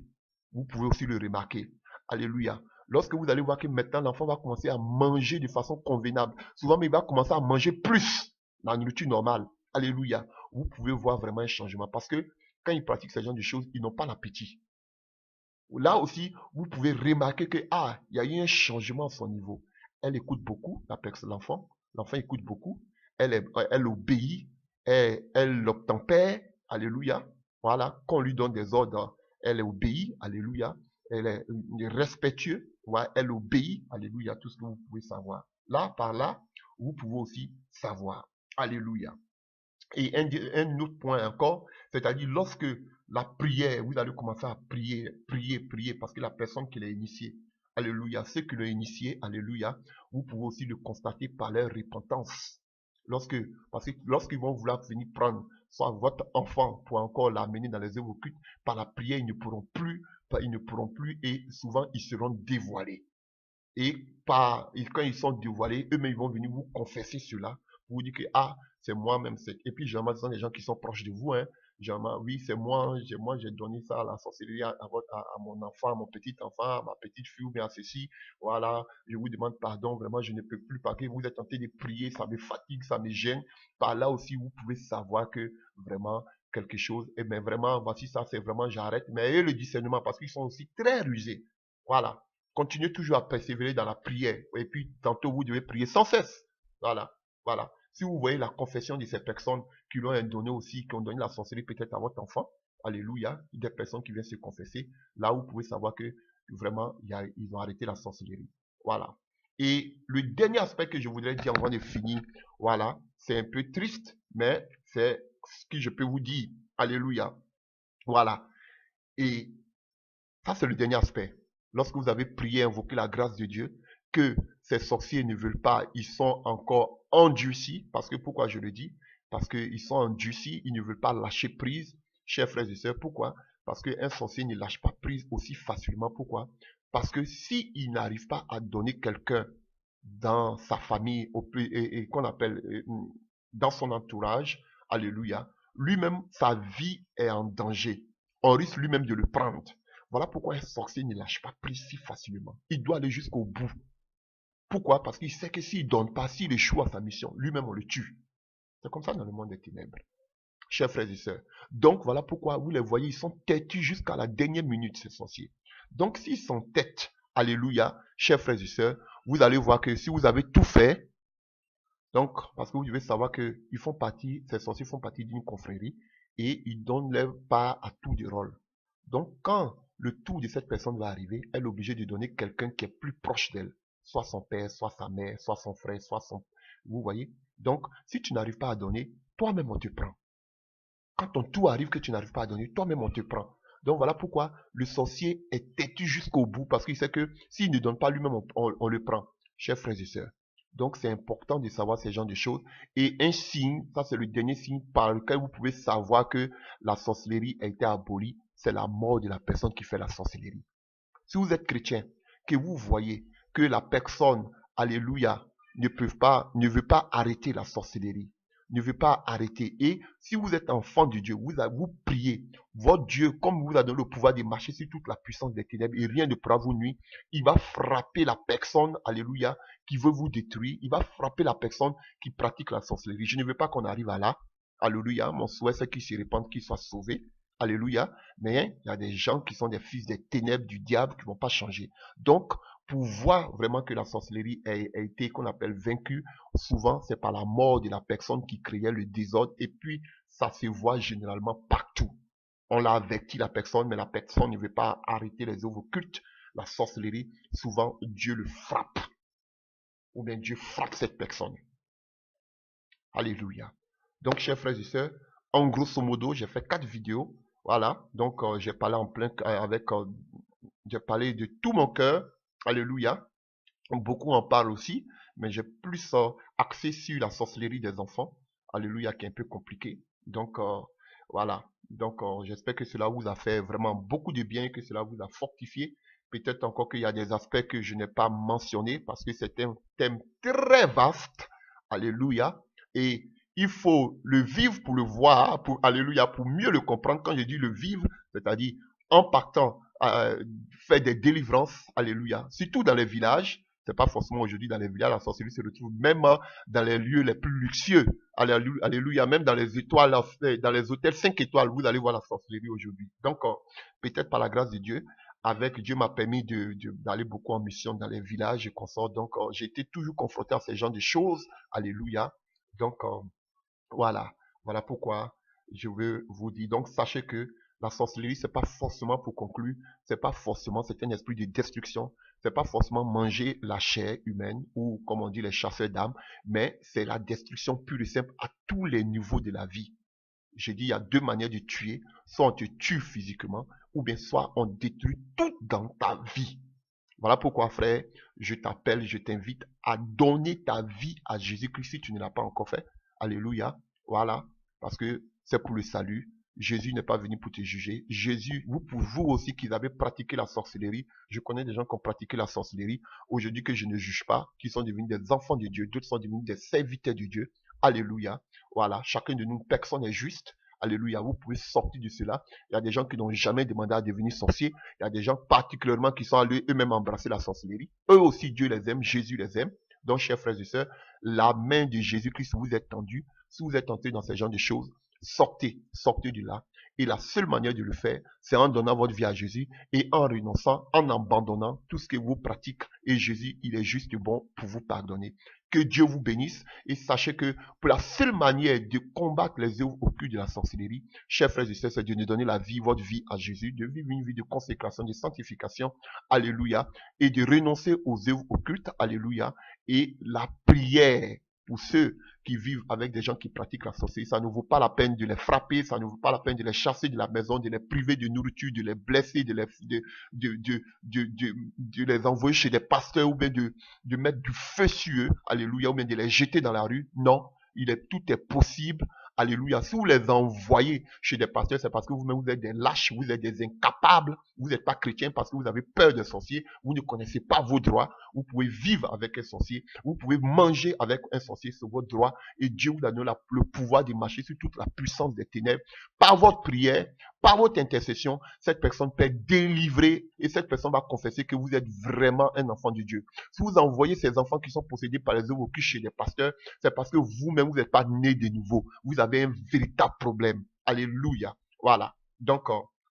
vous pouvez aussi le remarquer. Alléluia. Lorsque vous allez voir que maintenant l'enfant va commencer à manger de façon convenable, souvent il va commencer à manger plus la nourriture normale. Alléluia. Vous pouvez voir vraiment un changement parce que quand ils pratiquent ce genre de choses, ils n'ont pas l'appétit. Là aussi, vous pouvez remarquer que, ah, il y a eu un changement à son niveau. Elle écoute beaucoup, la personne, l'enfant. L'enfant écoute beaucoup. Elle obéit. Elle obtempère. Alléluia. Voilà. Quand on lui donne des ordres, elle obéit. Alléluia. Elle est respectueuse. Voilà. Elle obéit. Alléluia. Tout ce que vous pouvez savoir. Là, par là, vous pouvez aussi savoir. Alléluia. Et un autre point encore, c'est-à-dire lorsque la prière, vous allez commencer à prier, prier, prier, parce que la personne qui l'a initié, alléluia, ceux qui l'ont initié, alléluia, vous pouvez aussi le constater par leur repentance. Parce que lorsqu'ils vont vouloir venir prendre soit votre enfant pour encore l'amener dans les œuvres occultes, par la prière, ils ne pourront plus, et souvent ils seront dévoilés. Et quand ils sont dévoilés, eux-mêmes ils vont venir vous confesser cela, pour vous dire que, ah, c'est moi-même. Et puis, généralement, ce sont des gens qui sont proches de vous. Hein. Généralement, oui, c'est moi, j'ai donné ça à la sorcellerie à mon enfant, à mon petit enfant, à ma petite fille, ou bien à ceci. Voilà, je vous demande pardon, vraiment, je ne peux plus parler. Vous êtes en train de prier, ça me fatigue, ça me gêne. Par là aussi, vous pouvez savoir que vraiment, quelque chose, et bien vraiment, voici ça, c'est vraiment, j'arrête. Mais ayez le discernement, parce qu'ils sont aussi très rusés. Voilà. continuez toujours à persévérer dans la prière. Et puis, tantôt, vous devez prier sans cesse. Voilà, voilà. Si vous voyez la confession de ces personnes qui l'ont donné aussi, qui ont donné la sorcellerie peut-être à votre enfant, alléluia, des personnes qui viennent se confesser, là, vous pouvez savoir que vraiment, ils ont arrêté la sorcellerie. Voilà. Et le dernier aspect que je voudrais dire avant de finir, voilà, c'est un peu triste, mais c'est ce que je peux vous dire. Alléluia. Voilà. Et ça, c'est le dernier aspect. Lorsque vous avez prié, invoqué la grâce de Dieu, que ces sorciers ne veulent pas, ils sont encore endurcis. Parce que pourquoi je le dis? Parce qu'ils sont endurcis, ils ne veulent pas lâcher prise. Chers frères et sœurs, pourquoi? Parce qu'un sorcier ne lâche pas prise aussi facilement. Pourquoi? Parce que s'il n'arrive pas à donner quelqu'un dans sa famille, et qu'on appelle dans son entourage, alléluia, lui-même, sa vie est en danger. On risque lui-même de le prendre. Voilà pourquoi un sorcier ne lâche pas prise si facilement. Il doit aller jusqu'au bout. Pourquoi? Parce qu'il sait que s'il ne donne pas, s'il échoue à sa mission, lui-même on le tue. C'est comme ça dans le monde des ténèbres. Chers frères et sœurs. Donc voilà pourquoi vous les voyez, ils sont têtus jusqu'à la dernière minute, ces sorciers. Donc s'ils sont têtes, alléluia, chers frères et sœurs, vous allez voir que si vous avez tout fait, donc parce que vous devez savoir que ils font partie, ces sorciers font partie d'une confrérie et ils donnent leur part à tout du rôle. Donc quand le tour de cette personne va arriver, elle est obligée de donner quelqu'un qui est plus proche d'elle, soit son père, soit sa mère, soit son frère, soit son... Vous voyez? Donc si tu n'arrives pas à donner, toi-même on te prend. Quand ton tour arrive que tu n'arrives pas à donner, toi-même on te prend. Donc voilà pourquoi le sorcier est têtu jusqu'au bout, parce qu'il sait que s'il ne donne pas lui-même, on le prend. Chers frères et sœurs. Donc c'est important de savoir ces genres de choses. Et un signe, ça c'est le dernier signe par lequel vous pouvez savoir que la sorcellerie a été abolie, c'est la mort de la personne qui fait la sorcellerie. Si vous êtes chrétien, que vous voyez que la personne, alléluia, ne veut pas arrêter la sorcellerie, ne veut pas arrêter. Et si vous êtes enfant de Dieu, vous priez, votre Dieu, comme vous a donné le pouvoir de marcher sur toute la puissance des ténèbres et rien ne pourra vous nuire, il va frapper la personne, alléluia, qui veut vous détruire. Il va frapper la personne qui pratique la sorcellerie. Je ne veux pas qu'on arrive à là. Alléluia. Mon souhait, c'est qu'il se répande, qu'il soit sauvé. Alléluia. Mais il y a des gens qui sont des fils des ténèbres du diable qui ne vont pas changer. Donc, pour voir vraiment que la sorcellerie a été, qu'on appelle vaincue, souvent c'est par la mort de la personne qui créait le désordre. Et puis, ça se voit généralement partout. On l'a averti la personne, mais la personne ne veut pas arrêter les œuvres occultes. La sorcellerie, souvent Dieu le frappe. Ou bien Dieu frappe cette personne. Alléluia. Donc, chers frères et sœurs, en grosso modo, j'ai fait 4 vidéos. Voilà. Donc, j'ai parlé en plein j'ai parlé de tout mon cœur. Alléluia. Beaucoup en parlent aussi, mais j'ai plus axé sur la sorcellerie des enfants. Alléluia, qui est un peu compliqué. Donc, voilà. Donc, j'espère que cela vous a fait vraiment beaucoup de bien, que cela vous a fortifié. Peut-être encore qu'il y a des aspects que je n'ai pas mentionnés parce que c'est un thème très vaste. Alléluia. Et il faut le vivre pour le voir, alléluia, pour mieux le comprendre. Quand je dis le vivre, c'est-à-dire en partant faire des délivrances, alléluia, surtout dans les villages. C'est pas forcément aujourd'hui dans les villages, la sorcellerie se retrouve même dans les lieux les plus luxueux. Alléluia, même dans les étoiles, dans les hôtels 5 étoiles, vous allez voir la sorcellerie aujourd'hui. Donc, peut-être par la grâce de Dieu, avec Dieu m'a permis d'aller beaucoup en mission dans les villages et consorts. Donc, j'ai été toujours confronté à ces genres de choses. Alléluia. Donc, voilà. Voilà pourquoi je veux vous dire. Donc, sachez que la sorcellerie, c'est pas forcément, pour conclure, c'est pas forcément, c'est un esprit de destruction. C'est pas forcément manger la chair humaine ou, comme on dit, les chasseurs d'âmes, mais c'est la destruction pure et simple à tous les niveaux de la vie. J'ai dit, il y a 2 manières de tuer. Soit on te tue physiquement, ou bien soit on détruit tout dans ta vie. Voilà pourquoi, frère, je t'appelle, je t'invite à donner ta vie à Jésus-Christ si tu ne l'as pas encore fait. Alléluia. Voilà. Parce que c'est pour le salut. Jésus n'est pas venu pour te juger. Jésus, vous aussi qui avez pratiqué la sorcellerie, je connais des gens qui ont pratiqué la sorcellerie, aujourd'hui que je ne juge pas, qui sont devenus des enfants de Dieu, d'autres sont devenus des serviteurs de Dieu. Alléluia. Voilà. Chacun de nous, personne n'est juste. Alléluia. Vous pouvez sortir de cela. Il y a des gens qui n'ont jamais demandé à devenir sorciers. Il y a des gens particulièrement qui sont allés eux-mêmes embrasser la sorcellerie. Eux aussi, Dieu les aime, Jésus les aime. Donc, chers frères et sœurs, la main de Jésus-Christ vous est tendue. Si vous êtes tenté dans ce genre de choses, sortez de là. Et la seule manière de le faire, c'est en donnant votre vie à Jésus et en renonçant, en abandonnant tout ce que vous pratiquez. Et Jésus, il est juste bon pour vous pardonner. Que Dieu vous bénisse et sachez que pour la seule manière de combattre les œuvres occultes de la sorcellerie, chers frères et sœurs, c'est de donner votre vie à Jésus, de vivre une vie de consécration, de sanctification, alléluia, et de renoncer aux œuvres occultes, alléluia, et la prière. Pour ceux qui vivent avec des gens qui pratiquent la sorcellerie, ça ne vaut pas la peine de les frapper, ça ne vaut pas la peine de les chasser de la maison, de les priver de nourriture, de les blesser, de les envoyer chez des pasteurs ou bien de mettre du feu sur eux, alléluia, ou bien de les jeter dans la rue. Non, tout est possible. Alléluia. Si vous les envoyez chez des pasteurs, c'est parce que vous-même vous êtes des lâches, vous êtes des incapables, vous n'êtes pas chrétiens parce que vous avez peur des sorciers, vous ne connaissez pas vos droits, vous pouvez vivre avec un sorcier, vous pouvez manger avec un sorcier, c'est votre droit, et Dieu vous donne le pouvoir de marcher sur toute la puissance des ténèbres. Par votre prière, par votre intercession, cette personne peut être délivrée et cette personne va confesser que vous êtes vraiment un enfant de Dieu. Si vous envoyez ces enfants qui sont possédés par les œuvres occultes chez les pasteurs, c'est parce que vous-même, vous n'êtes pas né de nouveau. Vous avez un véritable problème. Alléluia. Voilà. Donc,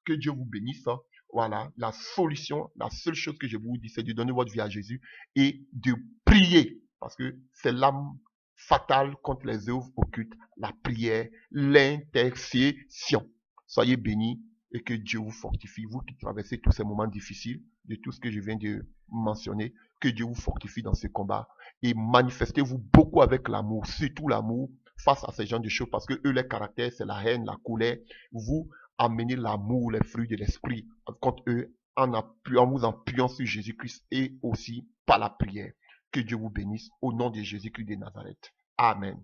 que Dieu vous bénisse. Voilà. La solution, la seule chose que je vous dis, c'est de donner votre vie à Jésus et de prier. Parce que c'est l'arme fatale contre les œuvres occultes. La prière, l'intercession. Soyez bénis et que Dieu vous fortifie. Vous qui traversez tous ces moments difficiles, de tout ce que je viens de mentionner, que Dieu vous fortifie dans ce combat. Et manifestez-vous beaucoup avec l'amour, surtout l'amour face à ces gens de choses, parce que eux, leur caractère, c'est la haine, la colère. Vous amenez l'amour, les fruits de l'esprit contre eux, en vous appuyant sur Jésus-Christ et aussi par la prière. Que Dieu vous bénisse au nom de Jésus-Christ de Nazareth. Amen.